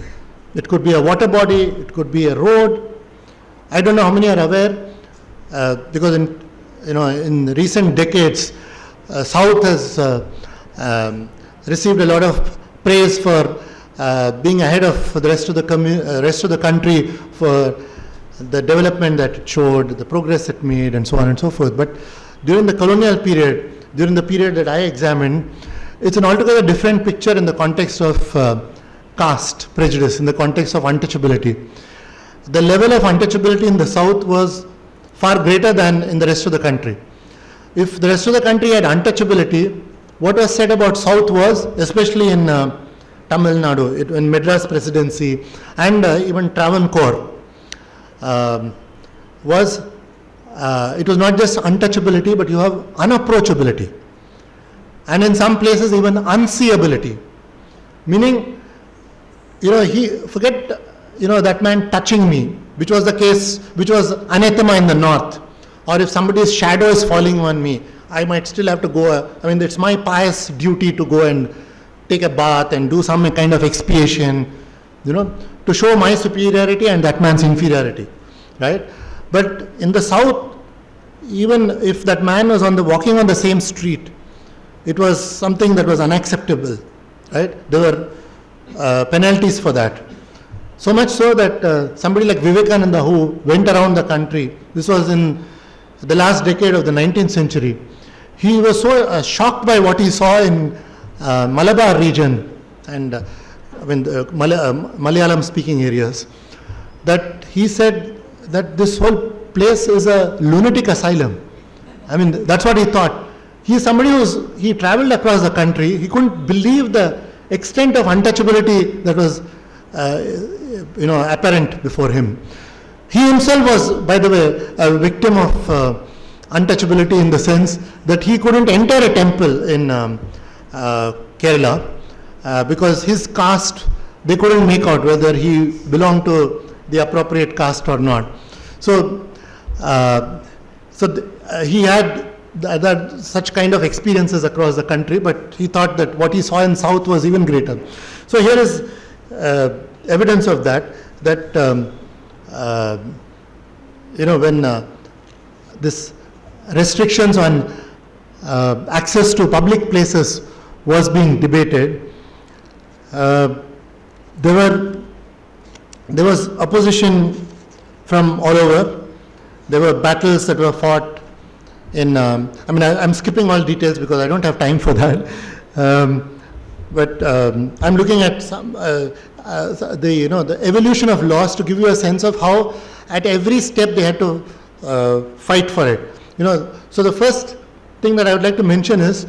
S2: It could be a water body, it could be a road. I don't know how many are aware, because in recent decades, South has received a lot of praise for being ahead of the rest of the country for the development that it showed, the progress it made, and so on and so forth. But during the colonial period, during the period that I examined, it's an altogether different picture in the context of caste prejudice, in the context of untouchability. The level of untouchability in the South was far greater than in the rest of the country. If the rest of the country had untouchability, what was said about South was, especially in Tamil Nadu, in Madras Presidency, and even Travancore, it was not just untouchability, but you have unapproachability. And in some places even unseeability. Meaning, forget, that man touching me, which was the case, which was anathema in the north. Or if somebody's shadow is falling on me, I might still have to go, it's my pious duty to go and take a bath and do some kind of expiation, to show my superiority and that man's inferiority, right? But in the South, even if that man was walking on the same street, it was something that was unacceptable, right? There were penalties for that. So much so that somebody like Vivekananda, who went around the country, this was in the last decade of the 19th century, he was so shocked by what he saw in Malabar region and Malayalam speaking areas, that he said that this whole place is a lunatic asylum. That's what he thought. He is somebody he traveled across the country. He couldn't believe the extent of untouchability that was apparent before him. He himself was, by the way, a victim of untouchability in the sense that he couldn't enter a temple in Kerala because his caste, they couldn't make out whether he belonged to the appropriate caste or not. So, he had such kind of experiences across the country, but he thought that what he saw in South was even greater. So here is evidence of that when this restrictions on access to public places was being debated, there was opposition from all over. There were battles that were fought in, I'm skipping all details because I don't have time for that. But I'm looking at some, the evolution of laws to give you a sense of how at every step they had to fight for it. So the first thing that I would like to mention is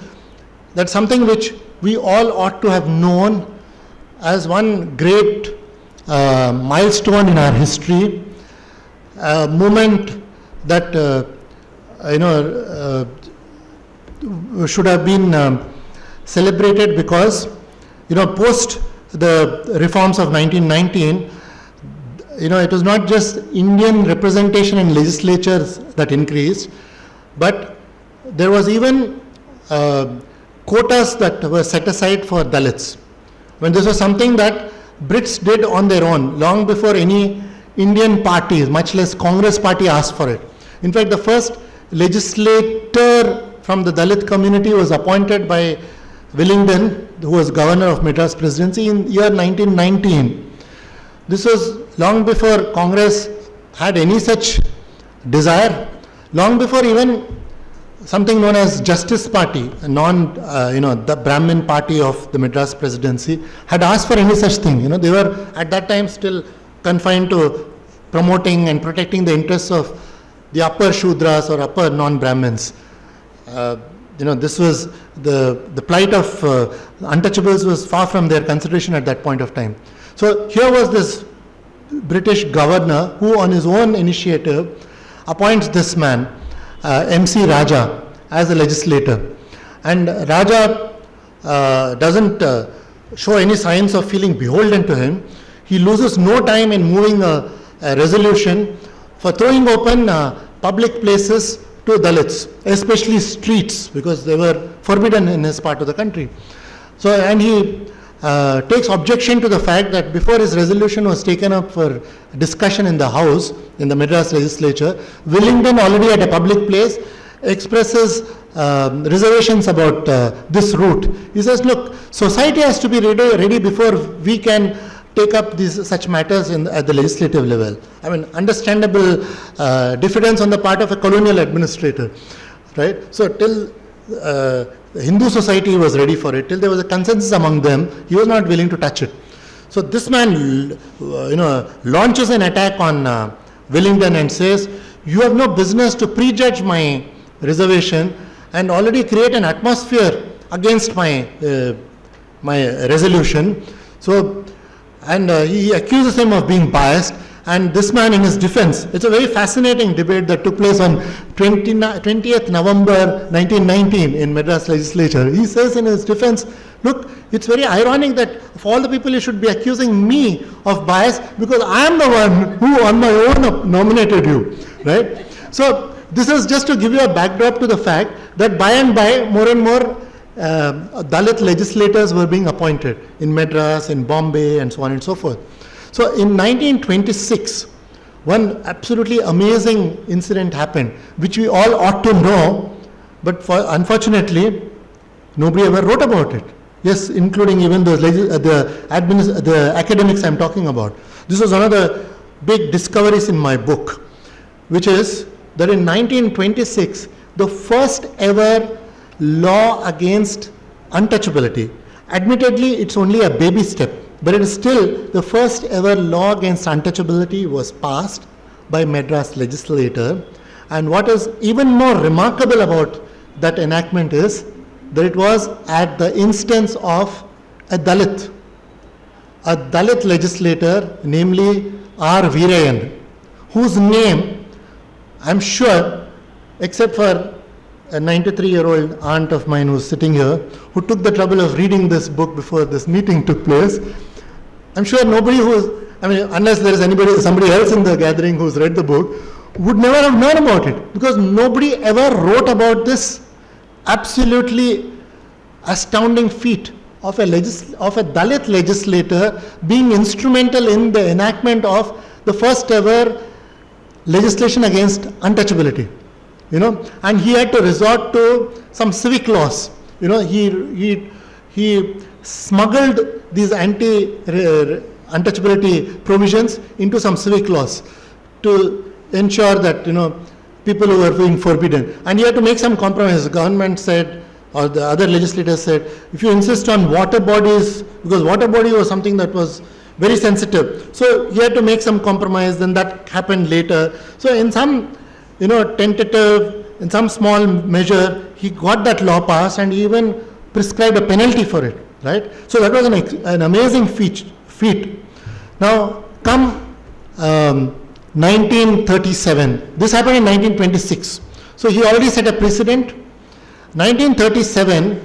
S2: that something which we all ought to have known as one great milestone in our history, a moment that should have been celebrated because, post the reforms of 1919, it was not just Indian representation in legislatures that increased, but there was even quotas that were set aside for Dalits. When this was something that Brits did on their own, long before any Indian parties, much less Congress party, asked for it. In fact, the first legislator from the Dalit community was appointed by Willingdon, who was governor of Madras Presidency, in year 1919. This was long before Congress had any such desire, long before even something known as Justice Party, the Brahmin party of the Madras Presidency, had asked for any such thing. They were at that time still confined to promoting and protecting the interests of the upper Shudras or upper non-Brahmins. This was the plight of untouchables was far from their consideration at that point of time. So here was this British governor who on his own initiative appoints this man, MC Raja, as a legislator. And Raja doesn't show any signs of feeling beholden to him. He loses no time in moving a resolution for throwing open public places to Dalits, especially streets, because they were forbidden in his part of the country. So, and he takes objection to the fact that before his resolution was taken up for discussion in the House, in the Madras legislature, Willingdon, already at a public place, expresses reservations about this route. He says, look, society has to be ready before we can take up such matters at the legislative level. I mean, understandable diffidence on the part of a colonial administrator, right? So till the Hindu society was ready for it, till there was a consensus among them, he was not willing to touch it. So this man, launches an attack on Willingdon and says, you have no business to prejudge my reservation and already create an atmosphere against my resolution. So, and he accuses him of being biased. And this man, in his defense, it's a very fascinating debate that took place on 20th November 1919 in Madras legislature. He says in his defense, look, it's very ironic that of all the people you should be accusing me of bias because I am the one who on my own nominated you, right? So this is just to give you a backdrop to the fact that by and by more and more Dalit legislators were being appointed in Madras, in Bombay, and so on and so forth. So in 1926, one absolutely amazing incident happened, which we all ought to know, but unfortunately, nobody ever wrote about it. Yes, including even the academics I'm talking about. This was one of the big discoveries in my book, which is that in 1926, the first ever law against untouchability. Admittedly, it's only a baby step, but it is still the first ever law against untouchability was passed by Madras legislator. And what is even more remarkable about that enactment is that it was at the instance of a Dalit legislator, namely R. Veerayan, whose name, I'm sure, except for a 93-year-old aunt of mine who's sitting here, who took the trouble of reading this book before this meeting took place, I'm sure nobody unless there is somebody else in the gathering who's read the book, would never have known about it, because nobody ever wrote about this absolutely astounding feat of a Dalit legislator being instrumental in the enactment of the first ever legislation against untouchability. And he had to resort to some civic laws. He smuggled these untouchability provisions into some civic laws to ensure that, people who were being forbidden. And he had to make some compromise. The government said, or the other legislators said, if you insist on water bodies, because water body was something that was very sensitive. So he had to make some compromise, then that happened later. So in some tentative, in some small measure, he got that law passed and he even prescribed a penalty for it. right? So that was an amazing feat. Now, come 1937, this happened in 1926. So he already set a precedent. 1937,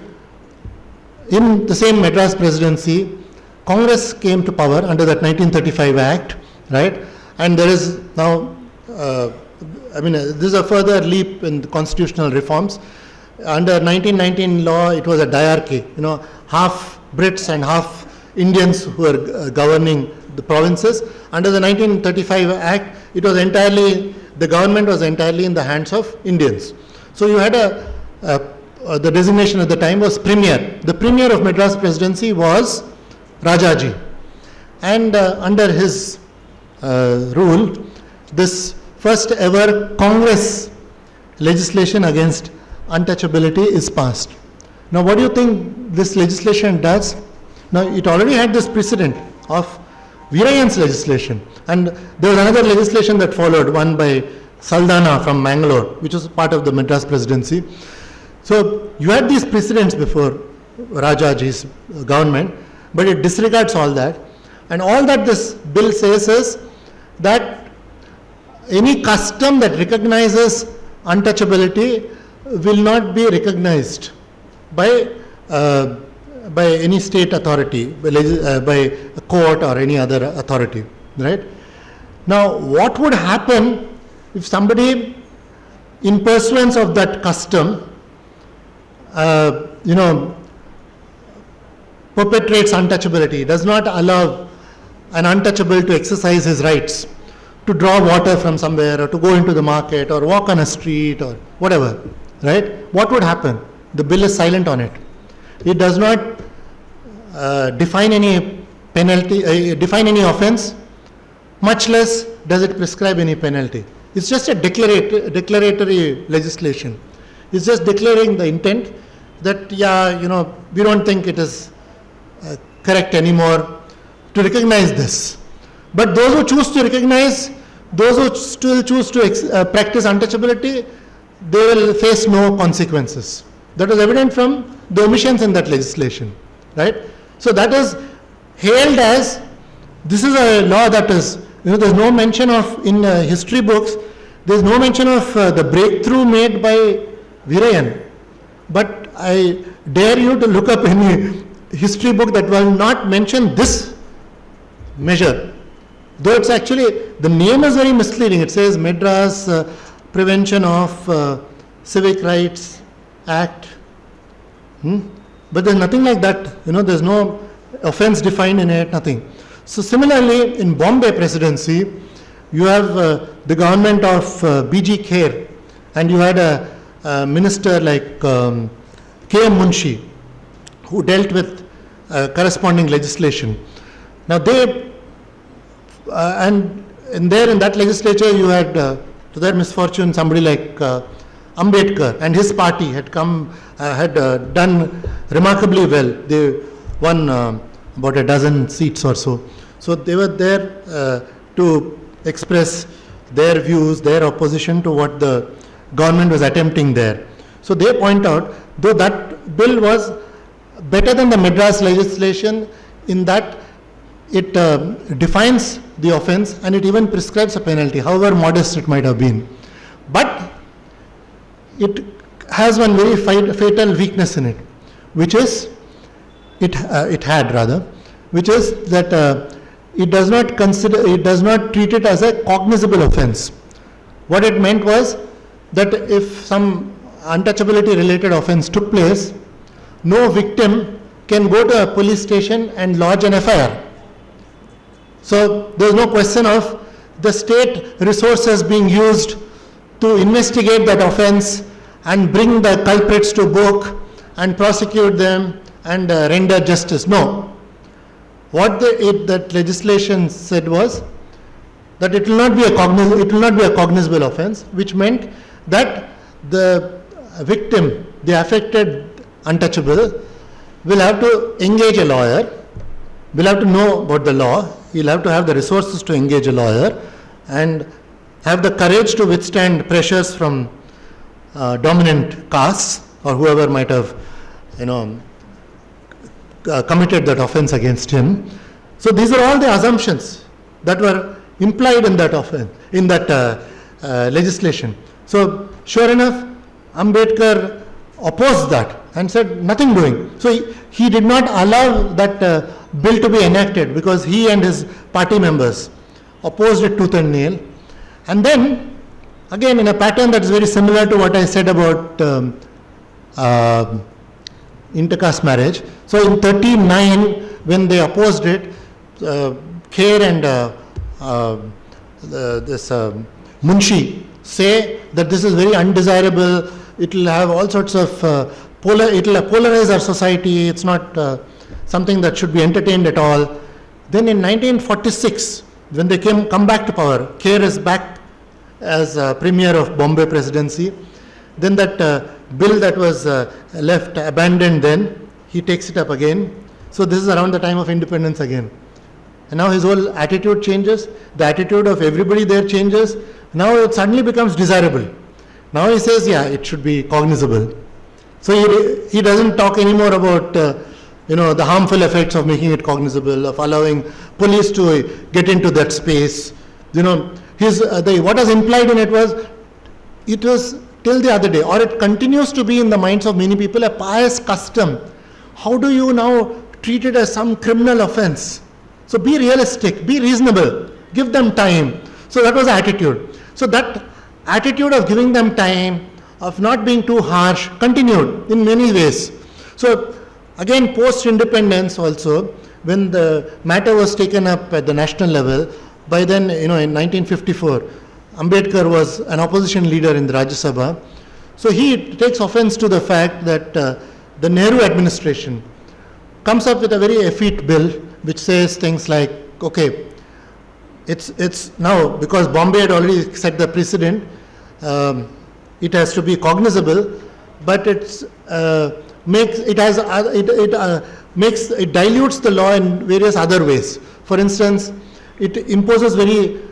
S2: in the same Madras presidency, Congress came to power under that 1935 Act, right? And there is now, this is a further leap in the constitutional reforms. Under 1919 law, it was a diarchy, half Brits and half Indians who were governing the provinces. Under the 1935 Act, it was entirely, the government was entirely in the hands of Indians. So you had the designation at the time was Premier. The Premier of Madras Presidency was Rajaji. And under his rule, this first ever Congress legislation against untouchability is passed. Now what do you think this legislation does? Now it already had this precedent of Virayan's legislation, and there was another legislation that followed, one by Saldana from Mangalore, which was part of the Madras presidency. So you had these precedents before Rajaji's government, but it disregards all that. And all that this bill says is that any custom that recognizes untouchability will not be recognized by any state authority, by a court or any other authority, right? Now, what would happen if somebody, in pursuance of that custom, perpetrates untouchability, does not allow an untouchable to exercise his rights, to draw water from somewhere, or to go into the market, or walk on a street, or whatever, right? What would happen? The bill is silent on it. It does not define any penalty, define any offense, much less does it prescribe any penalty. It's just a declaratory legislation. It's just declaring the intent that, we don't think it is correct anymore to recognize this. But those who choose to recognize, those who still choose to practice untouchability, they will face no consequences. That was evident from the omissions in that legislation, right? So that is hailed as, this is a law that is, there's no mention of, in history books, there's no mention of the breakthrough made by Virayan. But I dare you to look up any history book that will not mention this measure. Though it's actually, the name is very misleading. It says Madras Prevention of Civic Rights Act. But there's nothing like that. There's no offense defined in it, nothing. So similarly, in Bombay presidency, you have the government of B.G. Kher, and you had a minister like K.M. Munshi, who dealt with corresponding legislation. Now they, and in that legislature, you had, to their misfortune, somebody like Ambedkar and his party had done remarkably well. They won about a dozen seats or so. So they were there to express their views, their opposition to what the government was attempting there. So they point out, though that bill was better than the Madras legislation in that it defines the offense and it even prescribes a penalty, however modest it might have been. But it has one very fatal weakness in it, which is, which is that it does not treat it as a cognizable offense. What it meant was that if some untouchability related offense took place, no victim can go to a police station and lodge an FIR. So there is no question of the state resources being used to investigate that offense and bring the culprits to book and prosecute them and render justice. No. What that legislation said was that it will not be a cognizable offense, which meant that the victim, the affected untouchable, will have to engage a lawyer, will have to know about the law, he'll have to have the resources to engage a lawyer and have the courage to withstand pressures from dominant castes or whoever might have, committed that offense against him. So these are all the assumptions that were implied in that offense, in that legislation. So sure enough, Ambedkar opposed that and said nothing doing. So he did not allow that bill to be enacted because he and his party members opposed it tooth and nail. And then, again, in a pattern that is very similar to what I said about intercaste marriage. So in 1939, when they opposed it, Kher and this Munshi say that this is very undesirable. It will have all sorts of it will polarize our society. It's not something that should be entertained at all. Then in 1946, when they come back to power, Kher is back as premier of Bombay Presidency. Then that bill that was left abandoned, then he takes it up again. So this is around the time of independence again. And now his whole attitude changes. The attitude of everybody there changes. Now it suddenly becomes desirable. Now he says, yeah, it should be cognizable. So he doesn't talk anymore about the harmful effects of making it cognizable, of allowing police to get into that space. What was implied in it was till the other day, or it continues to be in the minds of many people, a pious custom. How do you now treat it as some criminal offense? So be realistic, be reasonable, give them time. So that was the attitude. So that attitude of giving them time, of not being too harsh, continued in many ways. So again, post-independence also, when the matter was taken up at the national level, by then, in 1954, Ambedkar was an opposition leader in the Rajya Sabha. So he takes offense to the fact that the Nehru administration comes up with a very effete bill which says things like, okay, it's now, because Bombay had already set the precedent, it has to be cognizable, but it dilutes the law in various other ways. For instance, it imposes very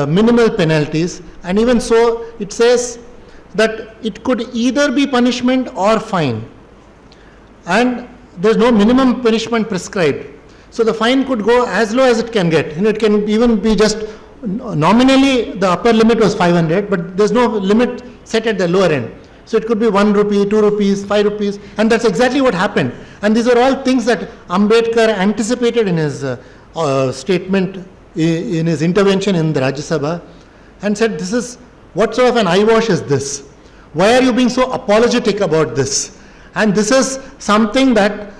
S2: minimal penalties, and even so, it says that it could either be punishment or fine, and there's no minimum punishment prescribed. So the fine could go as low as it can get. It can even be just nominally the upper limit was 500, but there's no limit set at the lower end. So it could be 1 rupee, 2 rupees, 5 rupees, and that's exactly what happened. And these are all things that Ambedkar anticipated in his statement, in his intervention in the Rajya Sabha, and said, this is, what sort of an eyewash is this? Why are you being so apologetic about this? And this is something that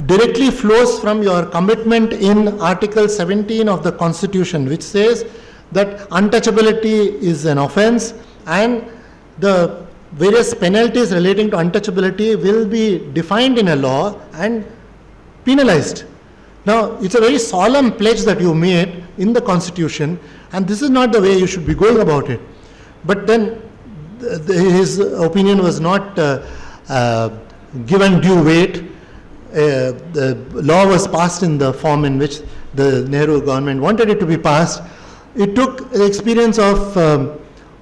S2: directly flows from your commitment in Article 17 of the Constitution, which says that untouchability is an offense and the various penalties relating to untouchability will be defined in a law and penalized. Now, it's a very solemn pledge that you made in the Constitution, and this is not the way you should be going about it. But then his opinion was not given due weight. The law was passed in the form in which the Nehru government wanted it to be passed. It took the experience of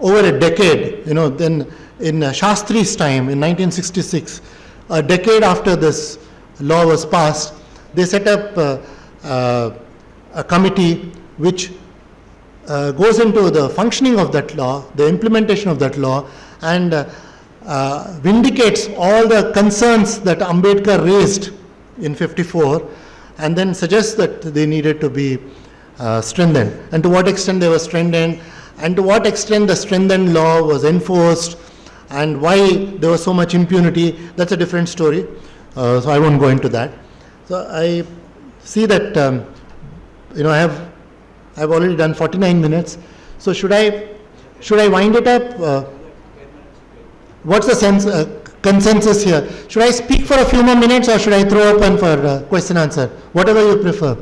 S2: over a decade, then in Shastri's time in 1966, a decade after this law was passed, they set up a committee which goes into the functioning of that law, the implementation of that law, and vindicates all the concerns that Ambedkar raised in 54, and then suggests that they needed to be strengthened, and to what extent they were strengthened, and to what extent the strengthened law was enforced, and why there was so much impunity. That's a different story, so I won't go into that. So I see that I've already done 49 minutes. So should I wind it up? What's the consensus here? Should I speak for a few more minutes, or should I throw open for question answer? Whatever you prefer.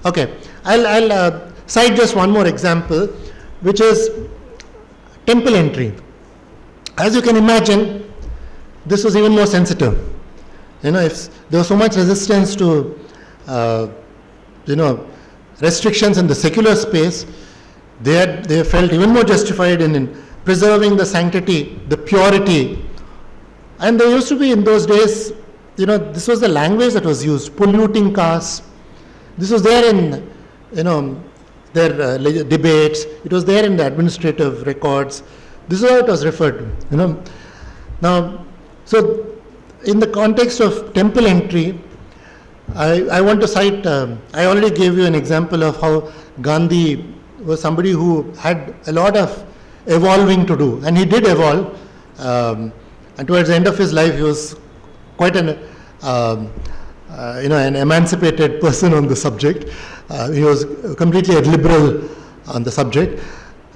S2: Okay, I'll cite just one more example, which is temple entry. As you can imagine, this was even more sensitive. If there was so much resistance to restrictions in the secular space, they felt even more justified in preserving the sanctity, the purity. And there used to be in those days this was the language that was used, polluting caste. This was there in, their debates. It was there in the administrative records. This is how it was referred to, Now, so in the context of temple entry, I want to cite, I already gave you an example of how Gandhi was somebody who had a lot of evolving to do, and he did evolve, and towards the end of his life he was quite an emancipated person on the subject. He was completely a liberal on the subject,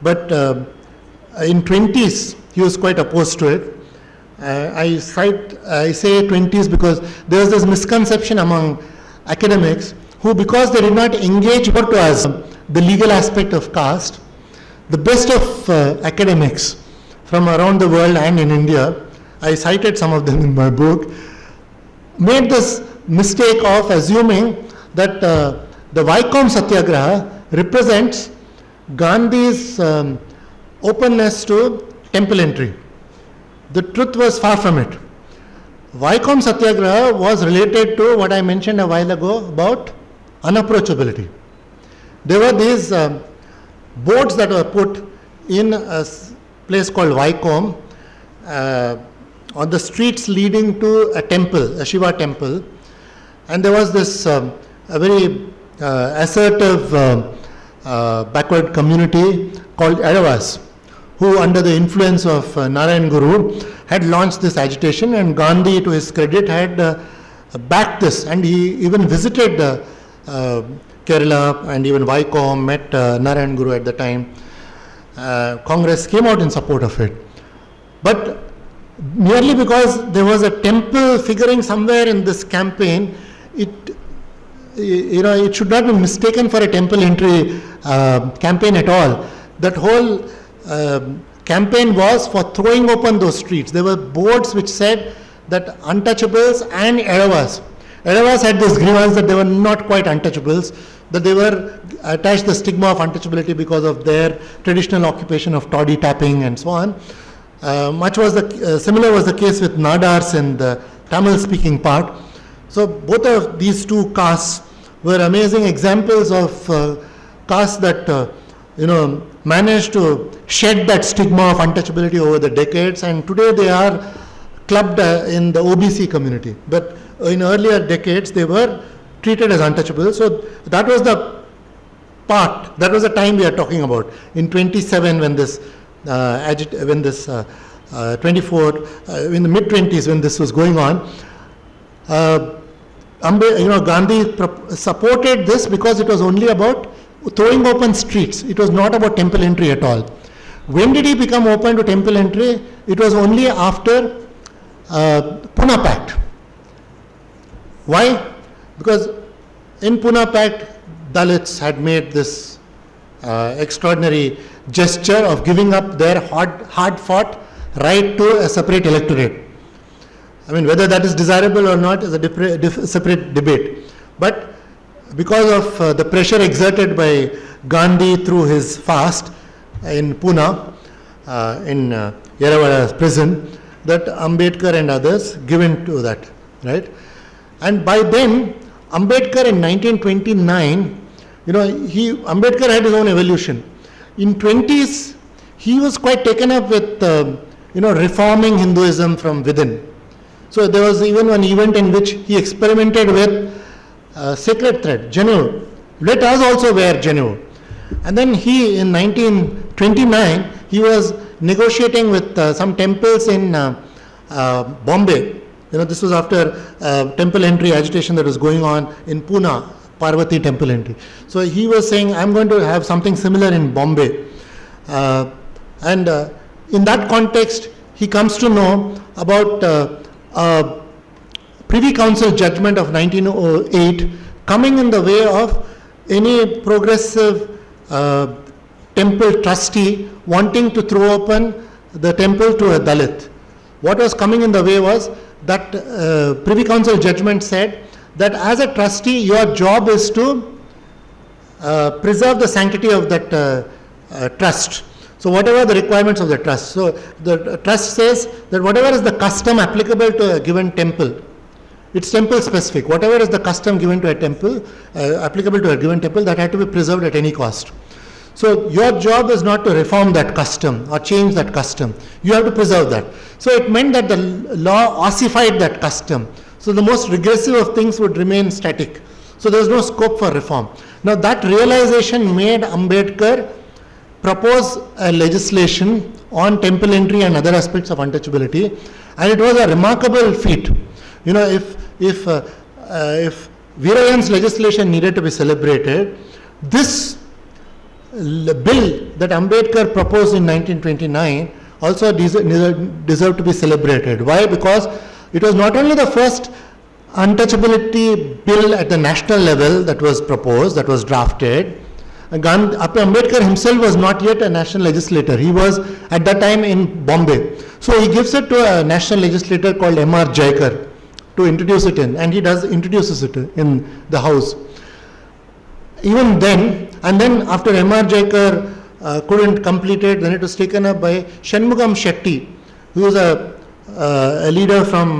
S2: but in 20s he was quite opposed to it. I say 20s because there was this misconception among academics who, because they did not engage what was the legal aspect of caste, the best of academics from around the world and in India, I cited some of them in my book, made this mistake of assuming that the Vaikom Satyagraha represents Gandhi's openness to temple entry. The truth was far from it. Vaikom Satyagraha was related to what I mentioned a while ago about unapproachability. There were these boards that were put in a place called Vaikom on the streets leading to a temple, a Shiva temple, and there was this a very assertive backward community called Edavas, who under the influence of Narayan Guru had launched this agitation, and Gandhi, to his credit, had backed this, and he even visited Kerala and even Vaikom, met Narayan Guru at the time. Congress came out in support of it. But merely because there was a temple figuring somewhere in this campaign, it should not be mistaken for a temple entry campaign at all. That whole campaign was for throwing open those streets. There were boards which said that untouchables and Edavas had this grievance that they were not quite untouchables, that they were attached the stigma of untouchability because of their traditional occupation of toddy tapping and so on. Similar was the case with Nadars in the Tamil speaking part. So both of these two castes were amazing examples of castes that managed to shed that stigma of untouchability over the decades, and today they are clubbed in the OBC community. But in earlier decades they were treated as untouchable. So that was the part, that was the time we are talking about. In 27, when this 24, in the mid-20s when this was going on, Gandhi supported this because it was only about throwing open streets. It was not about temple entry at all. When did he become open to temple entry? It was only after Pune Pact. Why? Because in Pune Pact, Dalits had made this extraordinary gesture of giving up their hard-fought right to a separate electorate. I mean, whether that is desirable or not is a separate debate. But because of the pressure exerted by Gandhi through his fast in Pune, in Yerawada's prison, that Ambedkar and others given to that, right? And by then, Ambedkar in 1929, Ambedkar had his own evolution. In 20s, he was quite taken up with, reforming Hinduism from within. So there was even one event in which he experimented with sacred thread, Jenu. Let us also wear Jenu. And then he, in 1929, he was negotiating with some temples in Bombay. This was after temple entry agitation that was going on in Pune, Parvati temple entry. So he was saying, I'm going to have something similar in Bombay. And in that context, he comes to know about Privy Council judgment of 1908 coming in the way of any progressive temple trustee wanting to throw open the temple to a Dalit. What was coming in the way was that Privy Council judgment said that as a trustee, your job is to preserve the sanctity of that trust. So whatever the requirements of the trust. So the trust says that whatever is the custom applicable to a given temple, It's temple specific. Whatever is the custom given to a temple, applicable to a given temple, that had to be preserved at any cost. So your job is not to reform that custom or change that custom. You have to preserve that. So it meant that the law ossified that custom. So the most regressive of things would remain static. So there was no scope for reform. Now that realization made Ambedkar propose a legislation on temple entry and other aspects of untouchability, and it was a remarkable feat. You know, if Veerayan's legislation needed to be celebrated, this bill that Ambedkar proposed in 1929 also deserved to be celebrated. Why? Because it was not only the first untouchability bill at the national level that was proposed, that was drafted. Ambedkar himself was not yet a national legislator. He was at that time in Bombay. So he gives it to a national legislator called M.R. Jaikar to introduce it in, and he introduces it in the House. Even then, and then after M.R. Jaikar couldn't complete it, then it was taken up by Shanmugam Shetty, who was a leader from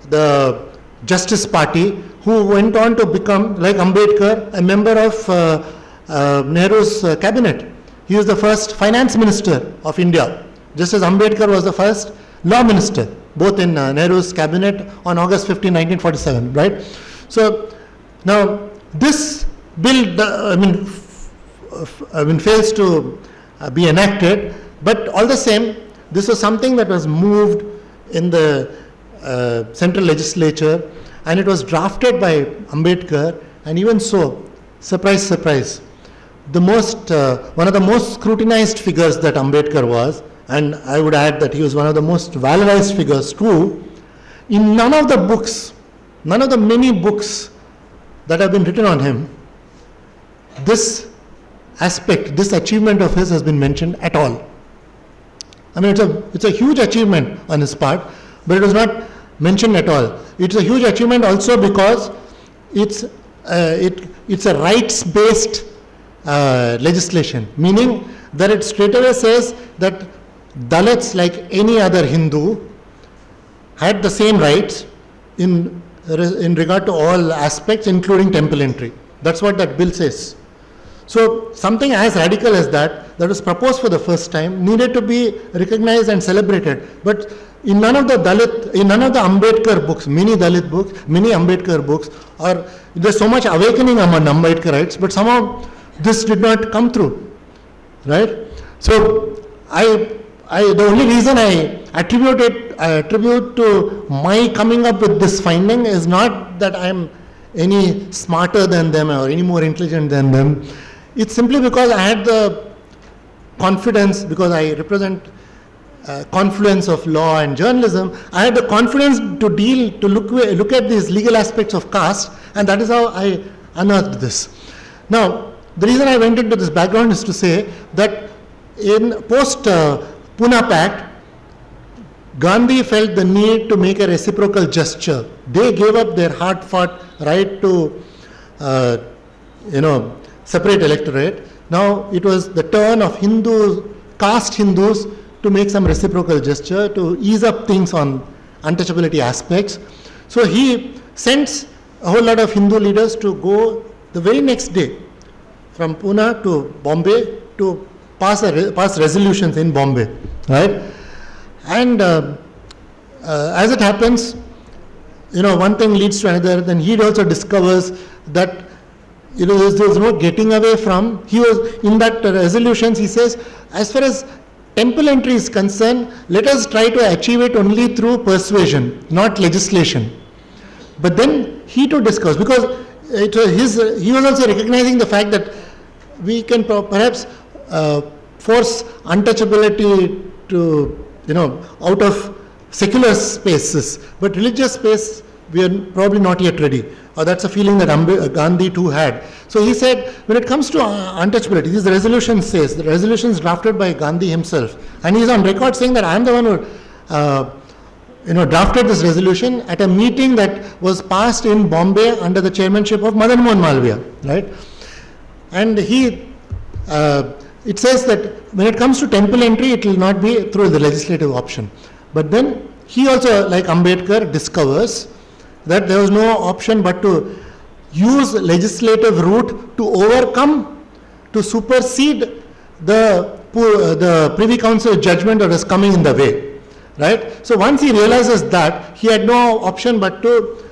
S2: the Justice Party, who went on to become, like Ambedkar, a member of Nehru's cabinet. He was the first finance minister of India, just as Ambedkar was the first law minister, both in Nehru's cabinet on August 15, 1947, right? So now this bill, fails to be enacted, but all the same, this was something that was moved in the central legislature, and it was drafted by Ambedkar, and even so, surprise, surprise, one of the most scrutinized figures that Ambedkar was, and I would add that he was one of the most valorized figures too, in none of the books, none of the many books that have been written on him, this aspect, this achievement of his has been mentioned at all. I mean, it's a huge achievement on his part, but it was not mentioned at all. It's a huge achievement also because it's a rights-based legislation, meaning that it straightaway says that Dalits, like any other Hindu, had the same rights in regard to all aspects, including temple entry. That's what that bill says. So something as radical as that was proposed for the first time, needed to be recognized and celebrated. But in none of the Ambedkar books, many Dalit books, many Ambedkar books, or there's so much awakening among Ambedkarites, but somehow this did not come through, right? So the only reason I attribute to my coming up with this finding is not that I'm any smarter than them or any more intelligent than them. It's simply because I had the confidence, because I represent confluence of law and journalism, I had the confidence to look at these legal aspects of caste, and that is how I unearthed this. Now, the reason I went into this background is to say that in post Pune Pact, Gandhi felt the need to make a reciprocal gesture. They gave up their hard-fought right to, separate electorate. Now it was the turn of caste Hindus to make some reciprocal gesture to ease up things on untouchability aspects. So he sends a whole lot of Hindu leaders to go the very next day from Pune to Bombay to pass resolutions in Bombay, right? And as it happens, one thing leads to another. Then he also discovers that there's no getting away from. He was in that resolutions. He says, as far as temple entry is concerned, let us try to achieve it only through persuasion, not legislation. But then he too discovers, because he was also recognizing the fact that we can perhaps force untouchability to out of secular spaces, but religious space we are probably not yet ready, or that's a feeling that Gandhi too had. So he said, when it comes to untouchability, this resolution says, the resolution is drafted by Gandhi himself, and he's on record saying that I am the one who drafted this resolution at a meeting that was passed in Bombay under the chairmanship of Madan Mohan Malviya, right? And it says that when it comes to temple entry, it will not be through the legislative option. But then he also, like Ambedkar, discovers that there was no option but to use legislative route to overcome, to supersede the Privy Council judgment that was coming in the way, right? So once he realizes that, he had no option but to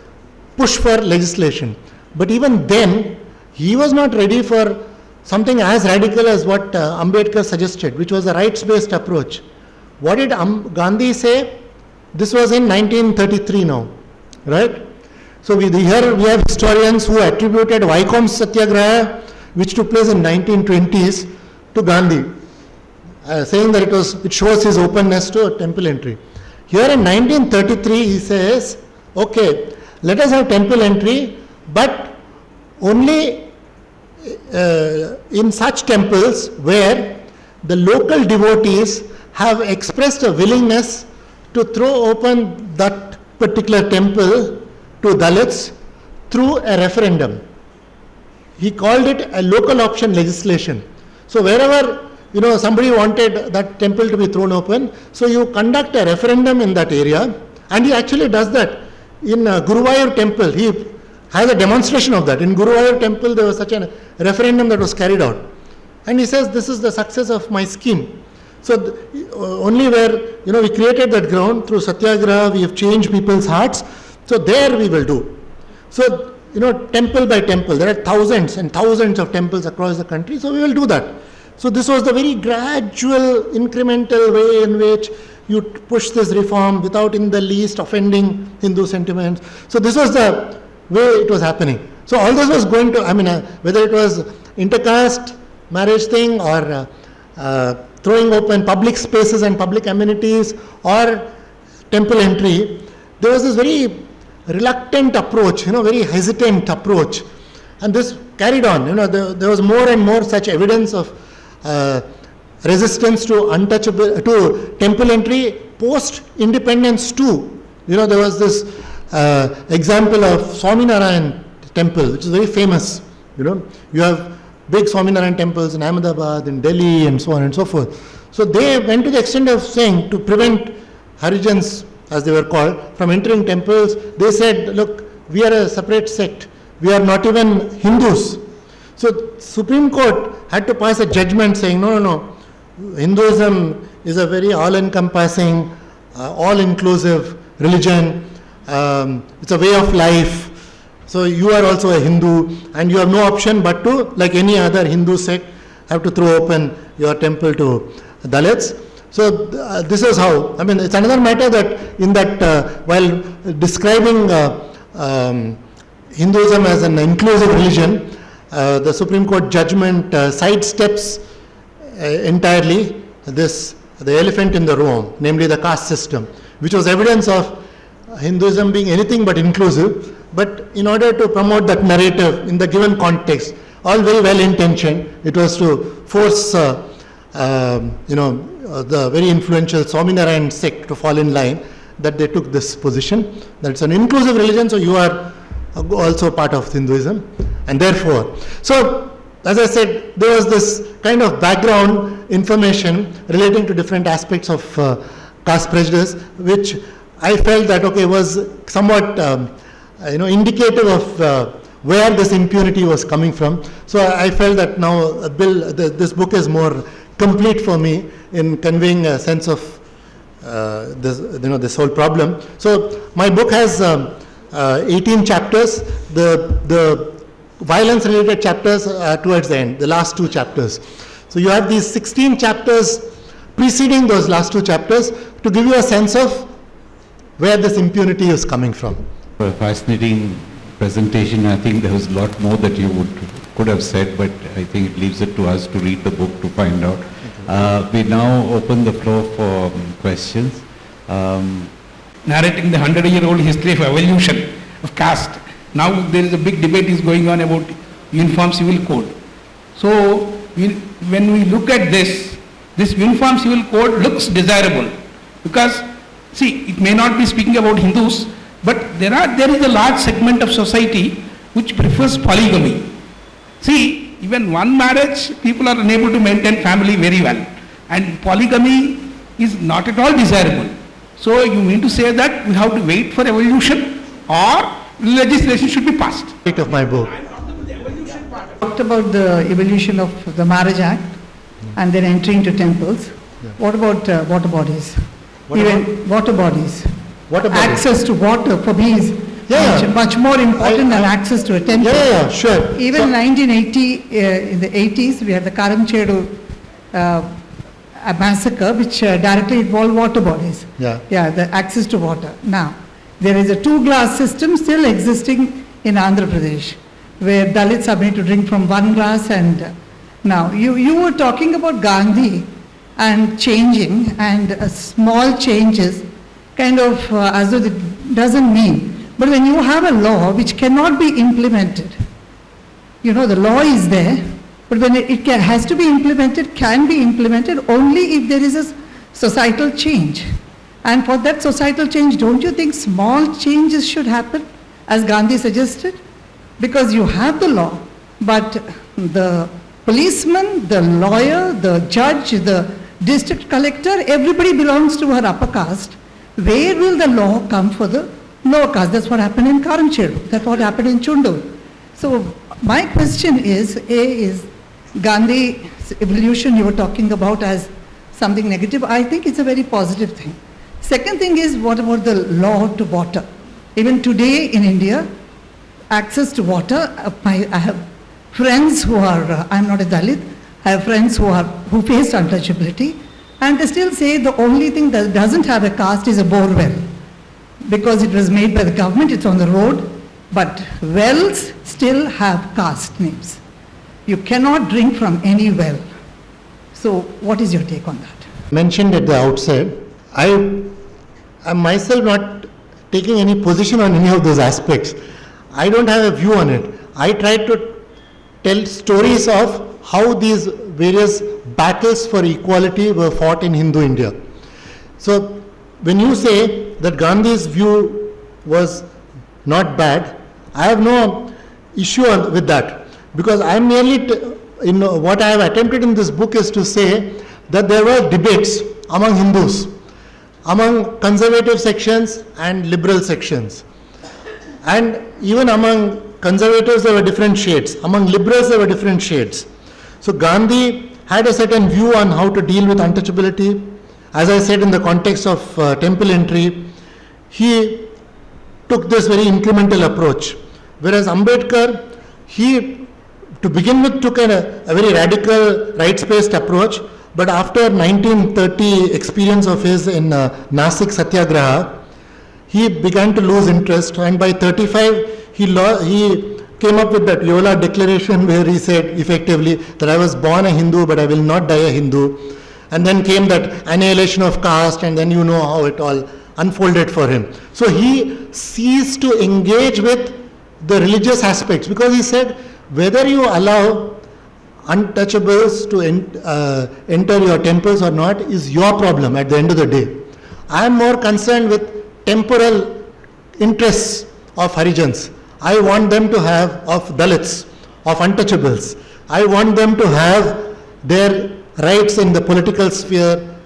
S2: push for legislation. But even then, he was not ready for something as radical as what Ambedkar suggested, which was a rights-based approach. What did Gandhi say? This was in 1933 now, right? So here we have historians who attributed Vaikom Satyagraha, which took place in 1920s, to Gandhi, saying that it shows his openness to temple entry. Here in 1933 he says, okay, let us have temple entry, but only in such temples where the local devotees have expressed a willingness to throw open that particular temple to Dalits through a referendum. He called it a local option legislation. So wherever somebody wanted that temple to be thrown open, so you conduct a referendum in that area, and he actually does that. In Guruvayur temple, he has a demonstration of that. In Guruvayur temple, there was such a referendum that was carried out. And he says, this is the success of my scheme. So only where, we created that ground through Satyagraha, we have changed people's hearts. So there we will do. So, temple by temple, there are thousands and thousands of temples across the country, so we will do that. So this was the very gradual, incremental way in which you push this reform without in the least offending Hindu sentiments. So this was the way it was happening. So all this was going to, whether it was intercaste marriage thing or throwing open public spaces and public amenities or temple entry, there was this very reluctant approach, very hesitant approach. And this carried on, there was more and more such evidence of resistance to temple entry post-independence too. There was this example of Swaminarayan temple, which is very famous. You have big Swaminarayan temples in Ahmedabad, in Delhi, and so on and so forth. So they went to the extent of saying, to prevent Harijans, as they were called, from entering temples, they said, look, we are a separate sect. We are not even Hindus. So Supreme Court had to pass a judgment saying, no. Hinduism is a very all-encompassing, all-inclusive religion. It's a way of life. So you are also a Hindu, and you have no option but to, like any other Hindu sect, have to throw open your temple to Dalits. So this is how, it's another matter that in that, while describing Hinduism as an inclusive religion, the Supreme Court judgment sidesteps entirely the elephant in the room, namely the caste system, which was evidence of Hinduism being anything but inclusive, but in order to promote that narrative in the given context, all very well intentioned, it was to force the very influential Swaminarayan sect to fall in line, that they took this position, that it's an inclusive religion, so you are also part of Hinduism, and therefore, so as I said, there was this kind of background information relating to different aspects of caste prejudice, which I felt that was somewhat indicative of where this impunity was coming from. So I felt that now this book is more complete for me in conveying a sense of this whole problem. So my book has 18 chapters. The violence related chapters are towards the end, the last two chapters. So you have these 16 chapters preceding those last two chapters to give you a sense of where this impunity is coming from.
S1: A fascinating presentation. I think there was a lot more that you could have said, but I think it leaves it to us to read the book to find out. We now open the floor for questions.
S3: Narrating the 100-year-old history of evolution of caste. Now there is a big debate is going on about Uniform Civil Code. So when we look at this Uniform Civil Code looks desirable because, see, it may not be speaking about Hindus, but there is a large segment of society which prefers polygamy. See, even one marriage, people are unable to maintain family very well, and polygamy is not at all desirable. So you mean to say that we have to wait for evolution, or legislation should be passed.
S2: Of my book.
S4: Talked about the evolution of the Marriage Act and then entry into temples. What about water bodies?
S2: What
S4: Even
S2: about-
S4: water bodies.
S2: Water bodies.
S4: Access to water for me is
S2: Yeah.
S4: much more important than access to a temple.
S2: Yeah, sure.
S4: Even
S2: So-
S4: in 1980, in the 80s, we had the Karamchedu a massacre which directly involved water bodies.
S2: Yeah.
S4: Yeah, the access to water. Now, there is a two-glass system still existing in Andhra Pradesh, where Dalits are made to drink from one glass. And now, you were talking about Gandhi and changing, and small changes, kind of as though it doesn't mean. But when you have a law which cannot be implemented, the law is there, but when it has to be implemented, can be implemented only if there is a societal change. And for that societal change, don't you think small changes should happen, as Gandhi suggested? Because you have the law, but the policeman, the lawyer, the judge, the district collector, everybody belongs to her upper caste. Where will the law come for the lower caste? That's what happened in Karamchedu. That's what happened in Chundu. So my question is, is Gandhi's evolution you were talking about as something negative? I think it's a very positive thing. Second thing is, what about the law to water? Even today in India, access to water, I have friends who are, I'm not a Dalit, I have friends who face untouchability, and they still say the only thing that doesn't have a caste is a bore well, because it was made by the government, it's on the road, but wells still have caste names. You cannot drink from any well. So what is your take on that?
S2: Mentioned at the outset, I'm myself not taking any position on any of those aspects. I don't have a view on it. I try to tell stories of how these various battles for equality were fought in Hindu India. So when you say that Gandhi's view was not bad, I have no issue with that, because I am merely, what I have attempted in this book is to say that there were debates among Hindus, among conservative sections and liberal sections. And even among conservatives there were different shades, among liberals there were different shades. So Gandhi had a certain view on how to deal with untouchability. As I said, in the context of temple entry, he took this very incremental approach. Whereas Ambedkar, he to begin with took a very radical rights-based approach, but after 1930 experience of his in Nasik Satyagraha, he began to lose interest, and by 35 he came up with that Yola declaration where he said effectively that I was born a Hindu but I will not die a Hindu, and then came that annihilation of caste, and then you know how it all unfolded for him. So he ceased to engage with the religious aspects, because he said whether you allow untouchables to enter your temples or not is your problem at the end of the day. I am more concerned with temporal interests of Harijans. I want them to have, of Dalits, of untouchables. I want them to have their rights in the political sphere,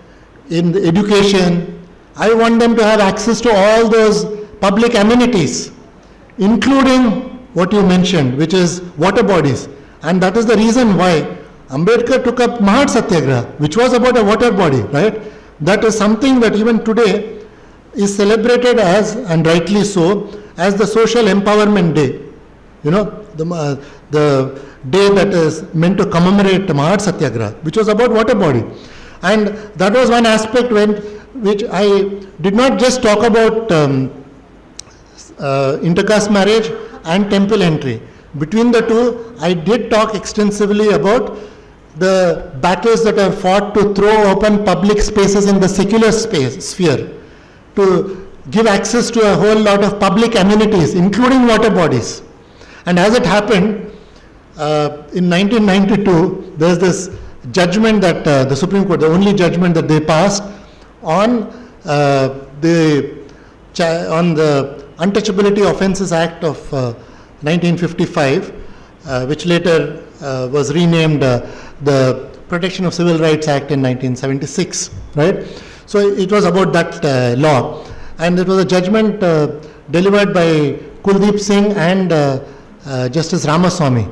S2: in the education. I want them to have access to all those public amenities, including what you mentioned, which is water bodies. And that is the reason why Ambedkar took up Mahad Satyagraha, which was about a water body, right? That is something that even today is celebrated as, and rightly so, as the Social Empowerment Day. The day that is meant to commemorate Mahad Satyagraha, which was about water body. And that was one aspect which I did not just talk about intercaste marriage and temple entry. Between the two, I did talk extensively about the battles that are fought to throw open public spaces in the secular sphere, to give access to a whole lot of public amenities, including water bodies. And as it happened, in 1992, there's this judgment that the Supreme Court, the only judgment that they passed on the Untouchability Offences Act of 1955, which later was renamed the Protection of Civil Rights Act in 1976, right? So it was about that law. And it was a judgment delivered by Kuldeep Singh and Justice Ramaswamy,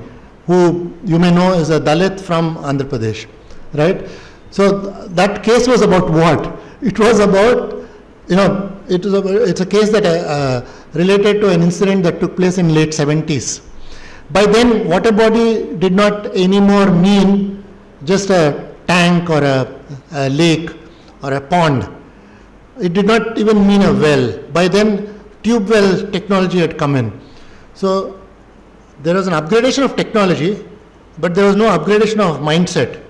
S2: who you may know is a Dalit from Andhra Pradesh, right? So that case was about what? It was about, it's a case that related to an incident that took place in late 70s. By then, water body did not anymore mean just a tank or a lake or a pond. It did not even mean a well. By then, tube well technology had come in. So there was an upgradation of technology, but there was no upgradation of mindset.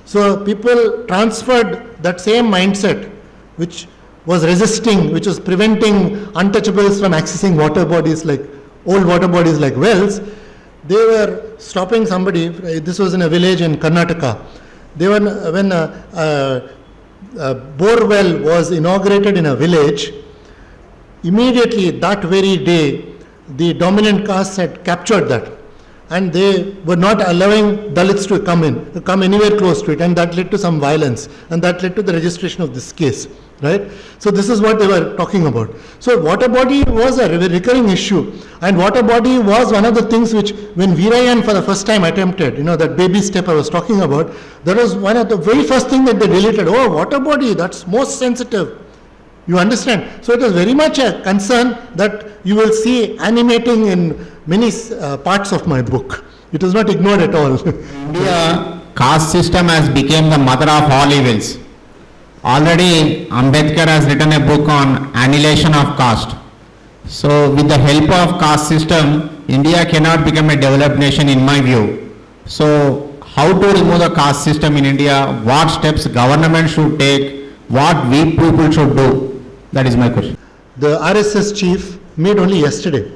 S2: So people transferred that same mindset, which was resisting, which was preventing untouchables from accessing water bodies like old water bodies like wells. They were stopping somebody. This was in a village in Karnataka. They were when a bore well was inaugurated in a village. Immediately that very day, the dominant caste had captured that, and they were not allowing Dalits to come anywhere close to it, and that led to some violence, and that led to the registration of this case, right? So this is what they were talking about. So water body was a recurring issue, and water body was one of the things which, when Veerayan for the first time attempted, that baby step I was talking about, that was one of the very first thing that they deleted. Oh, water body, that's most sensitive. You understand? So it is very much a concern that you will see animating in many parts of my book. It is not ignored at all.
S5: India caste system has become the mother of all evils. Already Ambedkar has written a book on annihilation of caste. So with the help of caste system, India cannot become a developed nation in my view. So how to remove the caste system in India? What steps government should take? What we people should do? That is my question.
S2: The RSS chief made only yesterday.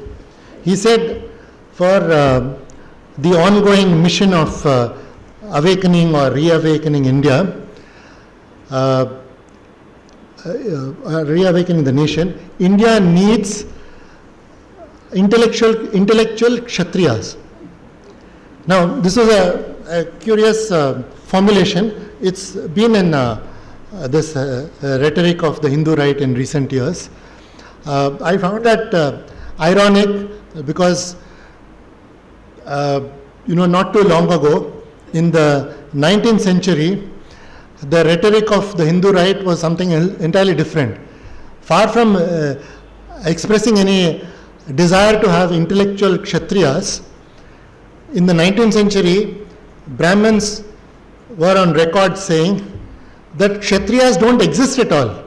S2: He said for the ongoing mission of awakening or reawakening India, reawakening the nation, India needs intellectual Kshatriyas. Now, this is a curious formulation. It's been in this rhetoric of the Hindu right in recent years. I found that ironic because, not too long ago, in the 19th century, the rhetoric of the Hindu right was something entirely different. Far from expressing any desire to have intellectual Kshatriyas, in the 19th century, Brahmins were on record saying that Kshatriyas don't exist at all.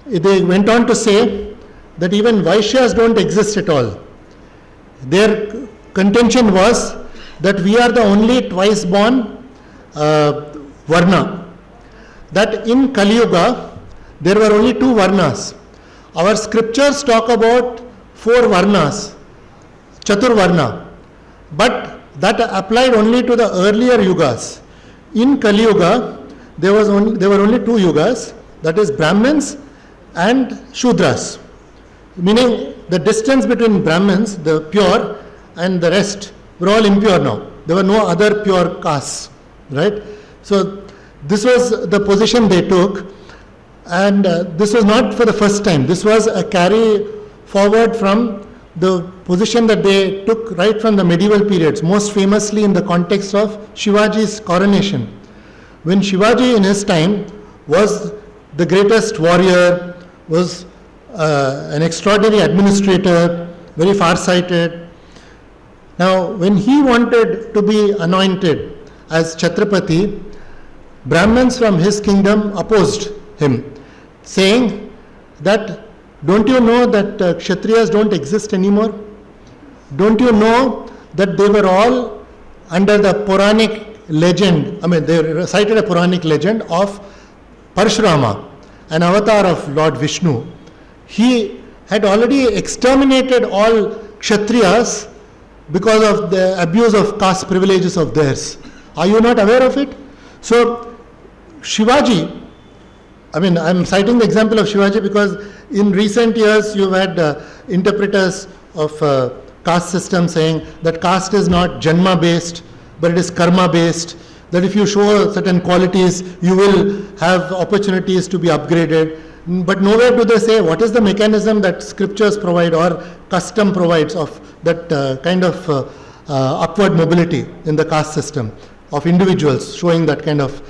S2: They went on to say that even Vaishyas don't exist at all. Their contention was that we are the only twice born Varna. That in Kali Yuga, there were only two Varnas. Our scriptures talk about four Varnas, Chatur Varna, but that applied only to the earlier Yugas. In Kali Yuga, there were only two Yugas, that is Brahmins and Shudras, meaning the distance between Brahmins, the pure, and the rest were all impure now. There were no other pure castes, right? So this was the position they took, and this was not for the first time. This was a carry forward from the position that they took right from the medieval periods, most famously in the context of Shivaji's coronation. When Shivaji in his time was the greatest warrior, was an extraordinary administrator, very far-sighted. Now, when he wanted to be anointed as Chhatrapati, Brahmins from his kingdom opposed him, saying that, don't you know that Kshatriyas don't exist anymore? Don't you know that they were all under the Puranic legend, they recited a Puranic legend of Parshurama, an avatar of Lord Vishnu. He had already exterminated all Kshatriyas because of the abuse of caste privileges of theirs. Are you not aware of it? So, Shivaji, I'm citing the example of Shivaji because in recent years you've had interpreters of caste system saying that caste is not Janma based, but it is karma based, that if you show certain qualities, you will have opportunities to be upgraded. But nowhere do they say what is the mechanism that scriptures provide or custom provides of that kind of upward mobility in the caste system of individuals showing that kind of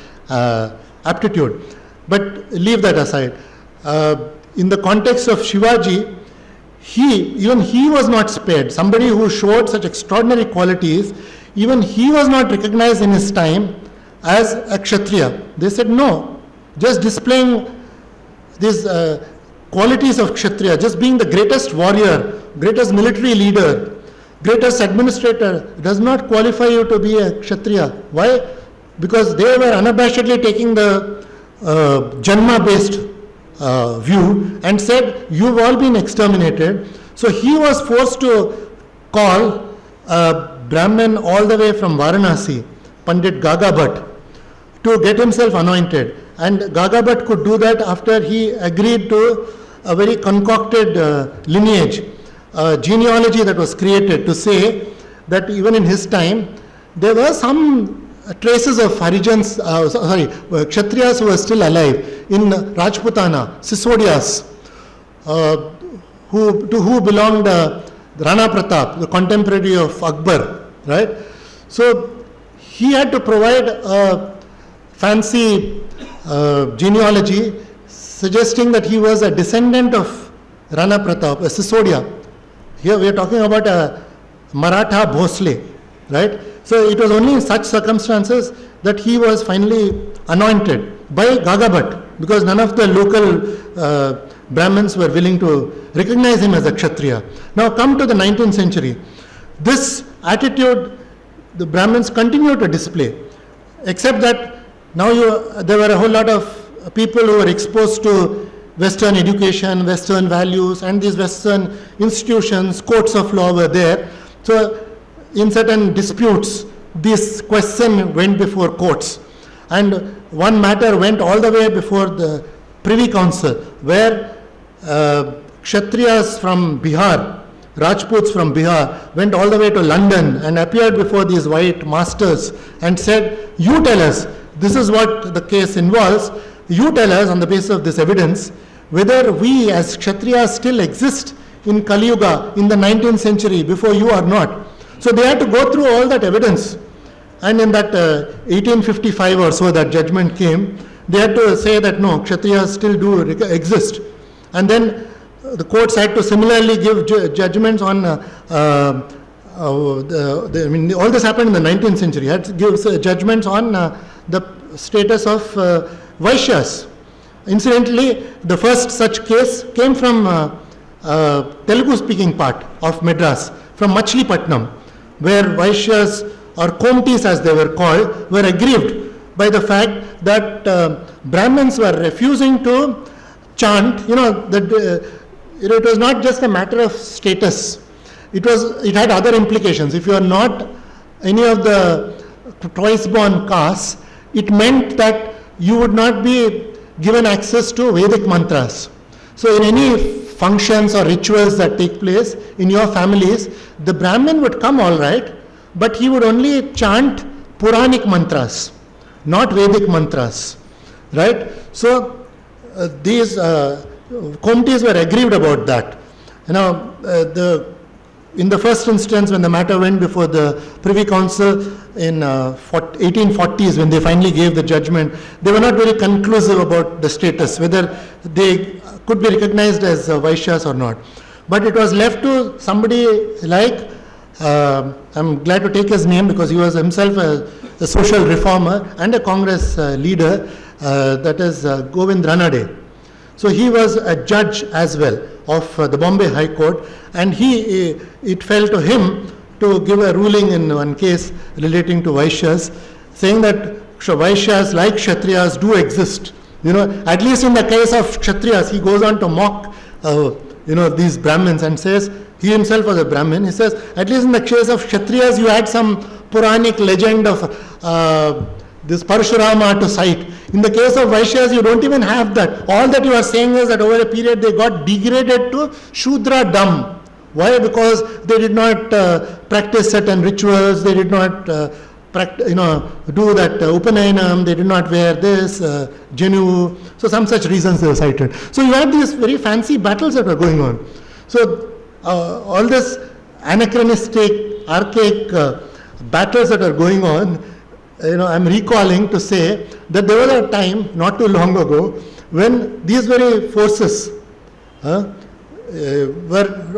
S2: aptitude. But leave that aside. In the context of Shivaji, even he was not spared. Somebody who showed such extraordinary qualities, even he was not recognized in his time as a Kshatriya. They said no, just displaying these qualities of Kshatriya, just being the greatest warrior, greatest military leader, greatest administrator, does not qualify you to be a Kshatriya. Why? Because they were unabashedly taking the Janma-based view and said, you've all been exterminated. So he was forced to call a Brahmin all the way from Varanasi, Pandit Gagabhat, to get himself anointed. And Gagabhat could do that after he agreed to a very concocted lineage, genealogy that was created to say that even in his time, there were some traces of Harijans, Kshatriyas who were still alive in Rajputana, Sisodias, to who belonged Rana Pratap, the contemporary of Akbar, right? So he had to provide a fancy genealogy suggesting that he was a descendant of Rana Pratap, a Sisodia. Here we are talking about a Maratha Bhosle, right? So it was only in such circumstances that he was finally anointed by Gagabhat, because none of the local Brahmins were willing to recognize him as a Kshatriya. Now come to the 19th century. This attitude the Brahmins continue to display, except that now there were a whole lot of people who were exposed to Western education, Western values, and these Western institutions, courts of law were there. So in certain disputes, this question went before courts. And one matter went all the way before the Privy Council, where Kshatriyas from Bihar, Rajputs from Bihar, went all the way to London and appeared before these white masters and said, you tell us, this is what the case involves, you tell us on the basis of this evidence, whether we as Kshatriyas still exist in Kali Yuga in the 19th century before you or not. So they had to go through all that evidence. And in that 1855 or so that judgment came, they had to say that no, Kshatriyas still do exist. And then the courts had to similarly give judgments on, all this happened in the 19th century, had to give judgments on the status of Vaishyas. Incidentally, the first such case came from Telugu-speaking part of Madras, from Machilipatnam, where Vaishyas or Komtis as they were called were aggrieved by the fact that Brahmins were refusing to chant. It was not just a matter of status. It had other implications. If you are not any of the twice-born castes, it meant that you would not be given access to Vedic mantras. So in any functions or rituals that take place in your families, the Brahmin would come all right, but he would only chant Puranic mantras, not Vedic mantras, right? So these Komtis were aggrieved about that. In the first instance, when the matter went before the Privy Council in 1840s, when they finally gave the judgment, they were not very conclusive about the status, whether they could be recognized as Vaishyas or not. But it was left to somebody like, I'm glad to take his name because he was himself a social reformer and a Congress leader, that is Govind Ranade. So he was a judge as well of the Bombay High Court, and it fell to him to give a ruling in one case relating to Vaishyas, saying that Vaishyas like Kshatriyas do exist. At least in the case of Kshatriyas, he goes on to mock these Brahmins and says, he himself was a Brahmin, he says, at least in the case of Kshatriyas, you had some Puranic legend of this Parashurama to cite. In the case of Vaishyas, you don't even have that. All that you are saying is that over a period they got degraded to Shudra Dam. Why? Because they did not practice certain rituals, they did not do that Upanayinam, they did not wear this, Jenu, so some such reasons they were cited. So you have these very fancy battles that were going on. So all this anachronistic, archaic battles that are going on, I'm recalling to say that there was a time, not too long ago, when these very forces were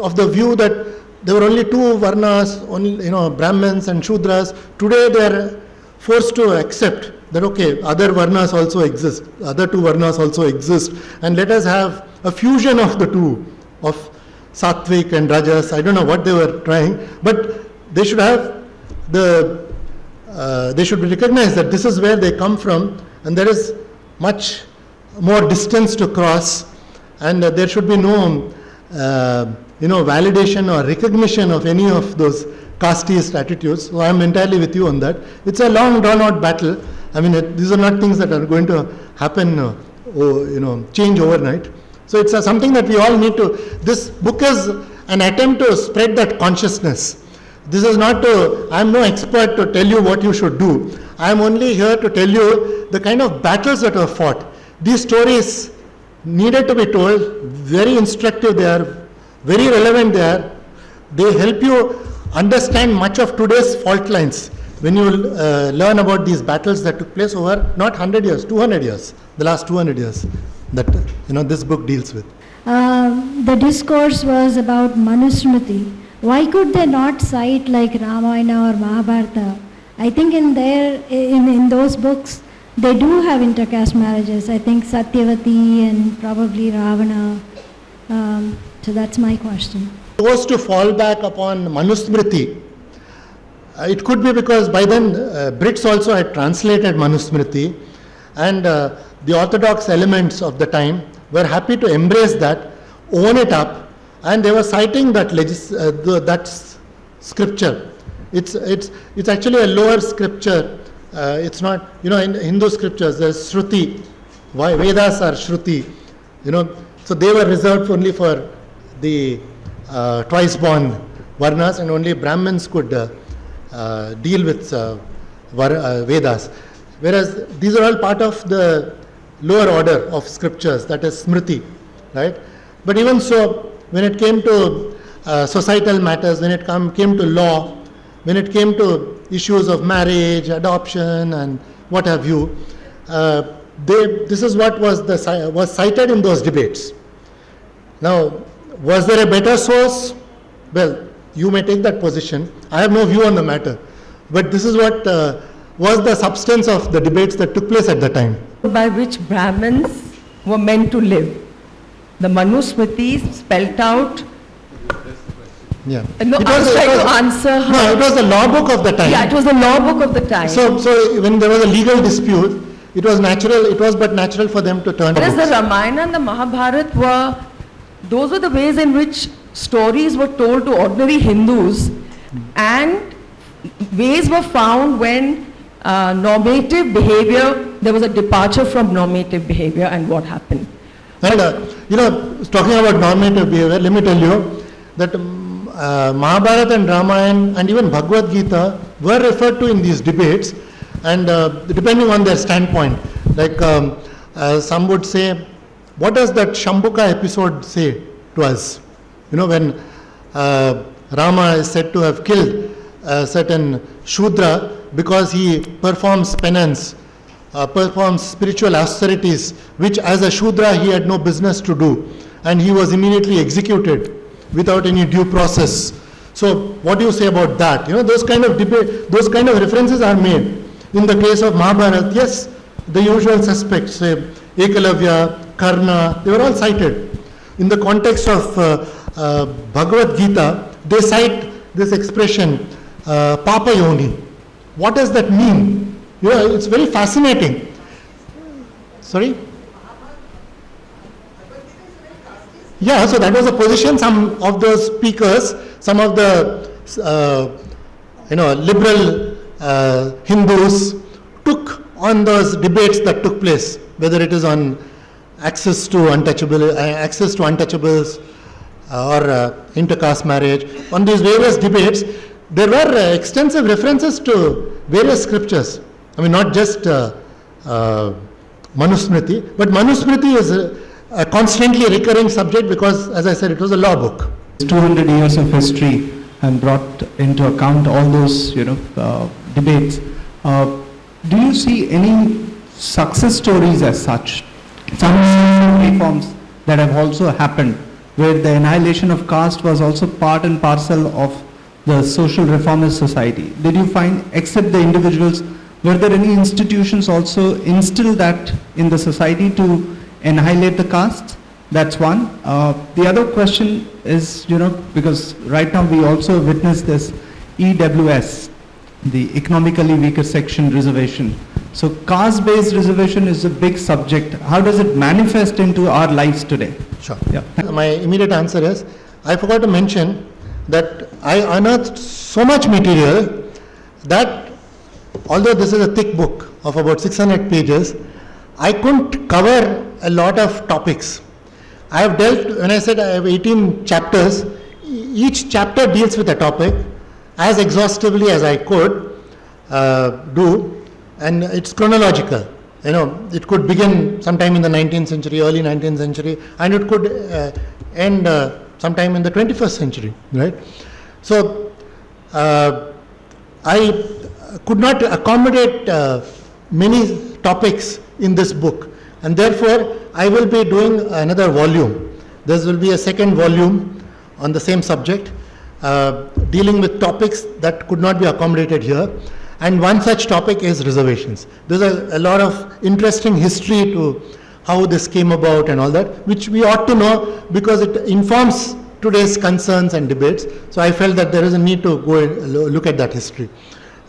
S2: of the view that there were only two varnas, only Brahmins and Shudras. Today they are forced to accept that okay, other varnas also exist, other two varnas also exist, and let us have a fusion of the two, of Sattvic and Rajas. I don't know what they were trying, but they should have they should be recognized that this is where they come from, and there is much more distance to cross, and there should be no validation or recognition of any of those casteist attitudes. So I am entirely with you on that. It's a long drawn out battle. I mean, these are not things that are going to happen, change overnight. So it's something that we all need to, this book is an attempt to spread that consciousness. This is not to, I am no expert to tell you what you should do. I am only here to tell you the kind of battles that are fought. These stories needed to be told, very instructive they are, very relevant they are. They help you understand much of today's fault lines when you learn about these battles that took place over not 100 years, 200 years, the last 200 years that this book deals with.
S6: The discourse was about Manusmriti. Why could they not cite like Ramayana or Mahabharata? I think in those books they do have intercaste marriages. I think Satyavati and probably Ravana. So that's my question.
S2: Supposed to fall back upon Manusmriti. It could be because by then Brits also had translated Manusmriti, and the orthodox elements of the time were happy to embrace that, own it up, and they were citing that that scripture. It's actually a lower scripture. It's not, in Hindu scriptures there's Shruti. Vedas are Shruti. So they were reserved only for the twice born varnas, and only Brahmins could deal with Vedas. Whereas these are all part of the lower order of scriptures, that is Smriti, right? But even so, when it came to societal matters, when it came to law, when it came to issues of marriage, adoption, and what have you, this is what was cited in those debates. Now, was there a better source? Well, you may take that position. I have no view on the matter. But this is what was the substance of the debates that took place at the time.
S7: By which Brahmins were meant to live. The Manusmriti spelt out.
S2: Yeah.
S7: No, I was trying to answer her.
S2: No, it was the law book of the time.
S7: Yeah, it was the law book of the time.
S2: So when there was a legal dispute, it was but natural for them to turn to
S7: Whereas
S2: books.
S7: the Ramayana and the Mahabharata those were the ways in which stories were told to ordinary Hindus, and ways were found when normative behavior, there was a departure from normative behavior, and what happened.
S2: And talking about normative behavior, let me tell you that Mahabharata and Ramayana and even Bhagavad Gita were referred to in these debates, and depending on their standpoint, like some would say, what does that Shambhuka episode say to us? When Rama is said to have killed a certain Shudra because he performs penance, performs spiritual austerities, which as a Shudra he had no business to do, and he was immediately executed without any due process. So what do you say about that? Those kind of those kind of references are made. In the case of Mahabharata, yes, the usual suspects, say Ekalavya, Karna, they were all cited. In the context of Bhagavad Gita, they cite this expression, Papa Yoni. What does that mean? It's very fascinating. Sorry? Yeah, so that was a position some of those speakers, some of the liberal Hindus took on those debates that took place, whether it is on access to untouchables or intercaste marriage. On these various debates, there were extensive references to various scriptures. I mean, not just Manusmriti, but Manusmriti is a constantly recurring subject because, as I said, it was a law book.
S8: 200 years of history and brought into account all those, debates. Do you see any success stories as such? Some reforms that have also happened, where the annihilation of caste was also part and parcel of the social reformist society. Did you find, except the individuals, were there any institutions also instill that in the society to annihilate the castes? That's one. The other question is, because right now we also witness this EWS, the economically weaker section reservation. So caste-based reservation is a big subject. How does it manifest into our lives today?
S2: Sure.
S8: Yeah.
S2: My immediate answer is, I forgot to mention that I unearthed so much material that, although this is a thick book of about 600 pages, I couldn't cover a lot of topics. I have dealt, when I said I have 18 chapters, each chapter deals with a topic as exhaustively as I could do, and it's chronological. It could begin sometime in the 19th century, early 19th century, and it could end sometime in the 21st century, right? So, I could not accommodate many topics in this book, and therefore I will be doing another volume. There will be a second volume on the same subject, dealing with topics that could not be accommodated here. And one such topic is reservations. There's a lot of interesting history to how this came about and all that, which we ought to know because it informs today's concerns and debates. So I felt that there is a need to go and look at that history.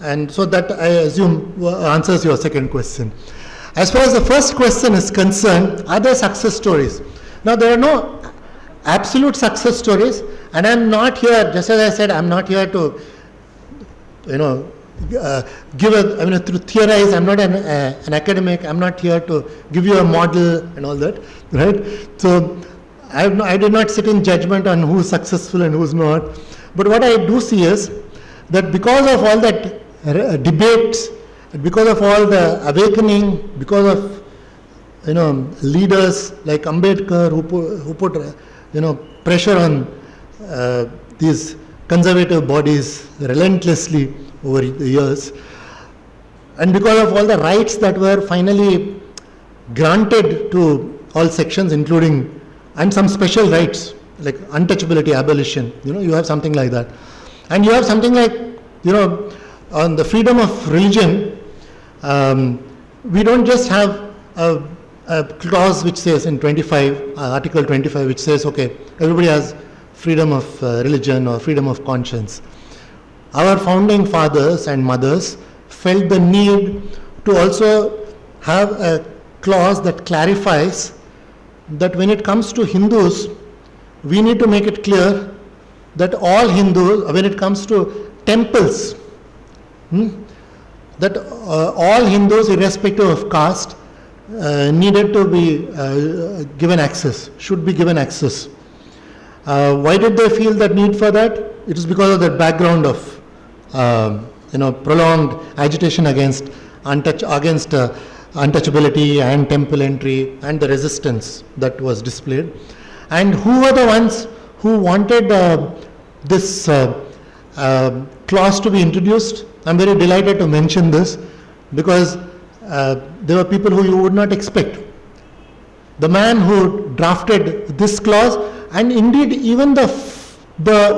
S2: And so that, I assume, answers your second question. As far as the first question is concerned, are there success stories? Now, there are no absolute success stories, and I'm not here, just as I said, I'm not here to, to theorize. I'm not an academic. I'm not here to give you a model and all that, right? So I did not sit in judgment on who's successful and who's not. But what I do see is that because of all that debates, because of all the awakening, because of leaders like Ambedkar who put pressure on these conservative bodies relentlessly over the years, and because of all the rights that were finally granted to all sections, including, and some special rights like untouchability, abolition, you have something like that. And you have something like, on the freedom of religion, we don't just have a clause which says in 25, Article 25, which says, okay, everybody has freedom of religion or freedom of conscience. Our founding fathers and mothers felt the need to also have a clause that clarifies that when it comes to Hindus, we need to make it clear that all Hindus, when it comes to temples, that all Hindus, irrespective of caste, needed to be given access, should be given access. Why did they feel that need for that? It is because of the background of prolonged agitation against untouchability and temple entry and the resistance that was displayed. And who were the ones who wanted this clause to be introduced? I'm very delighted to mention this because there were people who you would not expect. The man who drafted this clause, and indeed even the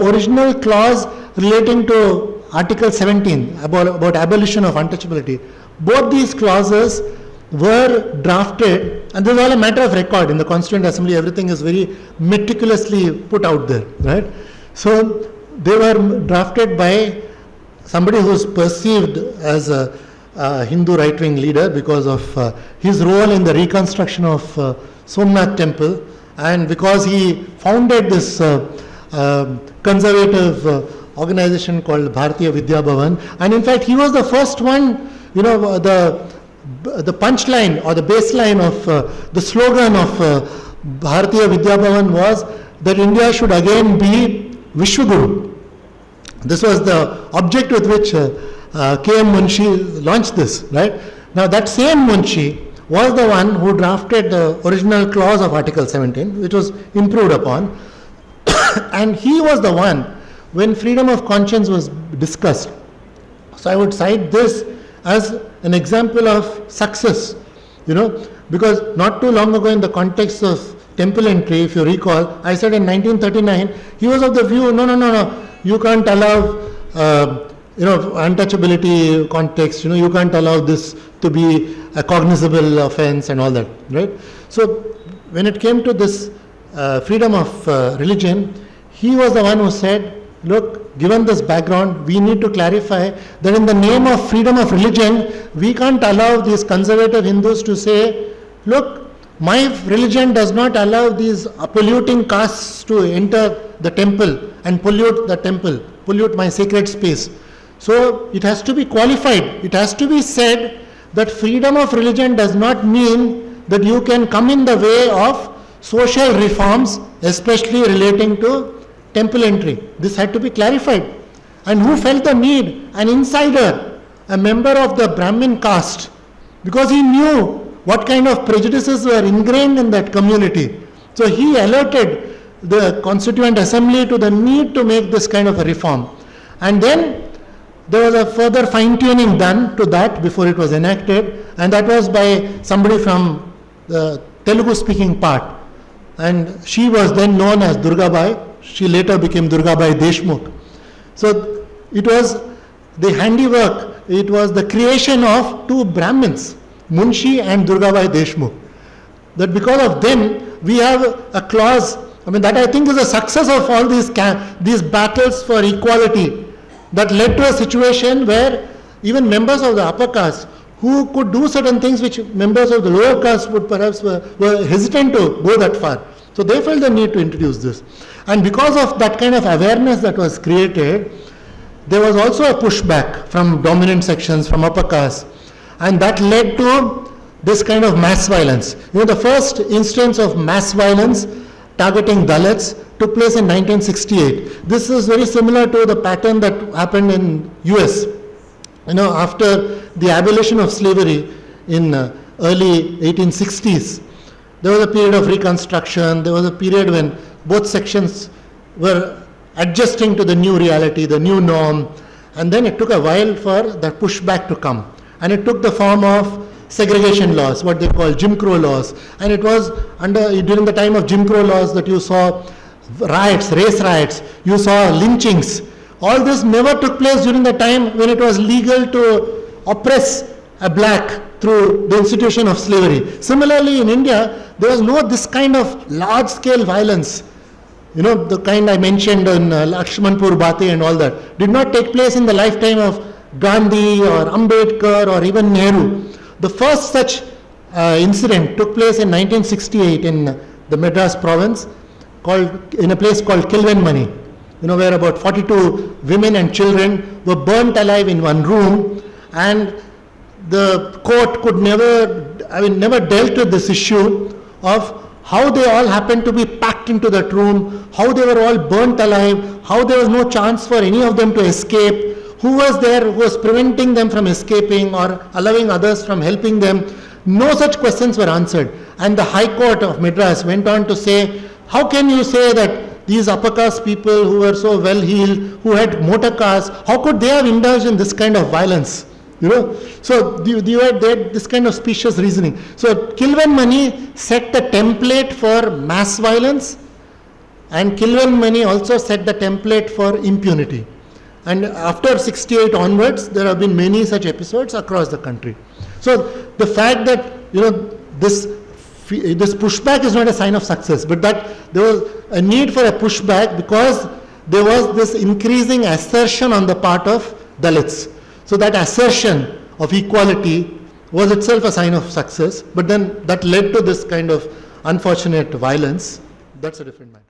S2: original clause relating to Article 17 about abolition of untouchability, both these clauses were drafted, and this is all a matter of record in the Constituent Assembly. Everything is very meticulously put out there, right? So they were drafted by somebody who is perceived as a Hindu right-wing leader because of his role in the reconstruction of Somnath temple, and because he founded this conservative organization called Bharatiya Vidya Bhavan, and in fact he was the first one, the punchline or the baseline of the slogan of Bharatiya Vidya Bhavan was that India should again be Vishwaguru. This was the object with which K.M. Munshi launched this, right? Now that same Munshi was the one who drafted the original clause of Article 17, which was improved upon. And he was the one when freedom of conscience was discussed. So I would cite this as an example of success, because not too long ago in the context of temple entry, if you recall, I said in 1939, he was of the view, no, you can't allow, untouchability context, you can't allow this to be a cognizable offense and all that, right? So when it came to this freedom of religion, he was the one who said, look, given this background, we need to clarify that in the name of freedom of religion, we can't allow these conservative Hindus to say, look, my religion does not allow these polluting castes to enter the temple and pollute the temple, pollute my sacred space. So it has to be qualified. It has to be said that freedom of religion does not mean that you can come in the way of social reforms, especially relating to temple entry. This had to be clarified. And who felt the need? An insider, a member of the Brahmin caste, because he knew what kind of prejudices were ingrained in that community. So he alerted the Constituent Assembly to the need to make this kind of a reform. And then there was a further fine-tuning done to that before it was enacted, and that was by somebody from the Telugu-speaking part. And she was then known as Durgabai. She later became Durgabai Deshmukh. So it was the handiwork, it was the creation of two Brahmins, Munshi and Durgabai Deshmukh. That because of them, we have a clause, that I think is a success of all these battles for equality, that led to a situation where even members of the upper caste who could do certain things which members of the lower caste would perhaps were hesitant to go that far. So they felt the need to introduce this. And because of that kind of awareness that was created, there was also a pushback from dominant sections, from upper caste. And that led to this kind of mass violence. The first instance of mass violence targeting Dalits took place in 1968. This is very similar to the pattern that happened in US. After the abolition of slavery in early 1860s, there was a period of reconstruction. There was a period when both sections were adjusting to the new reality, the new norm, and then it took a while for that pushback to come. And it took the form of segregation laws, what they call Jim Crow laws. And it was during the time of Jim Crow laws that you saw riots, race riots, you saw lynchings. All this never took place during the time when it was legal to oppress a black through the institution of slavery. Similarly, in India, there was no this kind of large-scale violence, the kind I mentioned in Lakshmanpur, Bate and all that, did not take place in the lifetime of Gandhi or Ambedkar or even Nehru. The first such incident took place in 1968 in the Madras province, in a place called Kilvenmani, where about 42 women and children were burnt alive in one room, and the court could never dealt with this issue of how they all happened to be packed into that room, how they were all burnt alive, how there was no chance for any of them to escape, who was there who was preventing them from escaping or allowing others from helping them. No such questions were answered. And the High Court of Madras went on to say, how can you say that these upper caste people who were so well heeled, who had motor cars, how could they have indulged in this kind of violence? So you had this kind of specious reasoning. So Kilvenmani set the template for mass violence, and Kilvenmani also set the template for impunity. And after 68 onwards, there have been many such episodes across the country. So the fact that this pushback is not a sign of success, but that there was a need for a pushback because there was this increasing assertion on the part of Dalits. So that assertion of equality was itself a sign of success, but then that led to this kind of unfortunate violence. That's a different matter.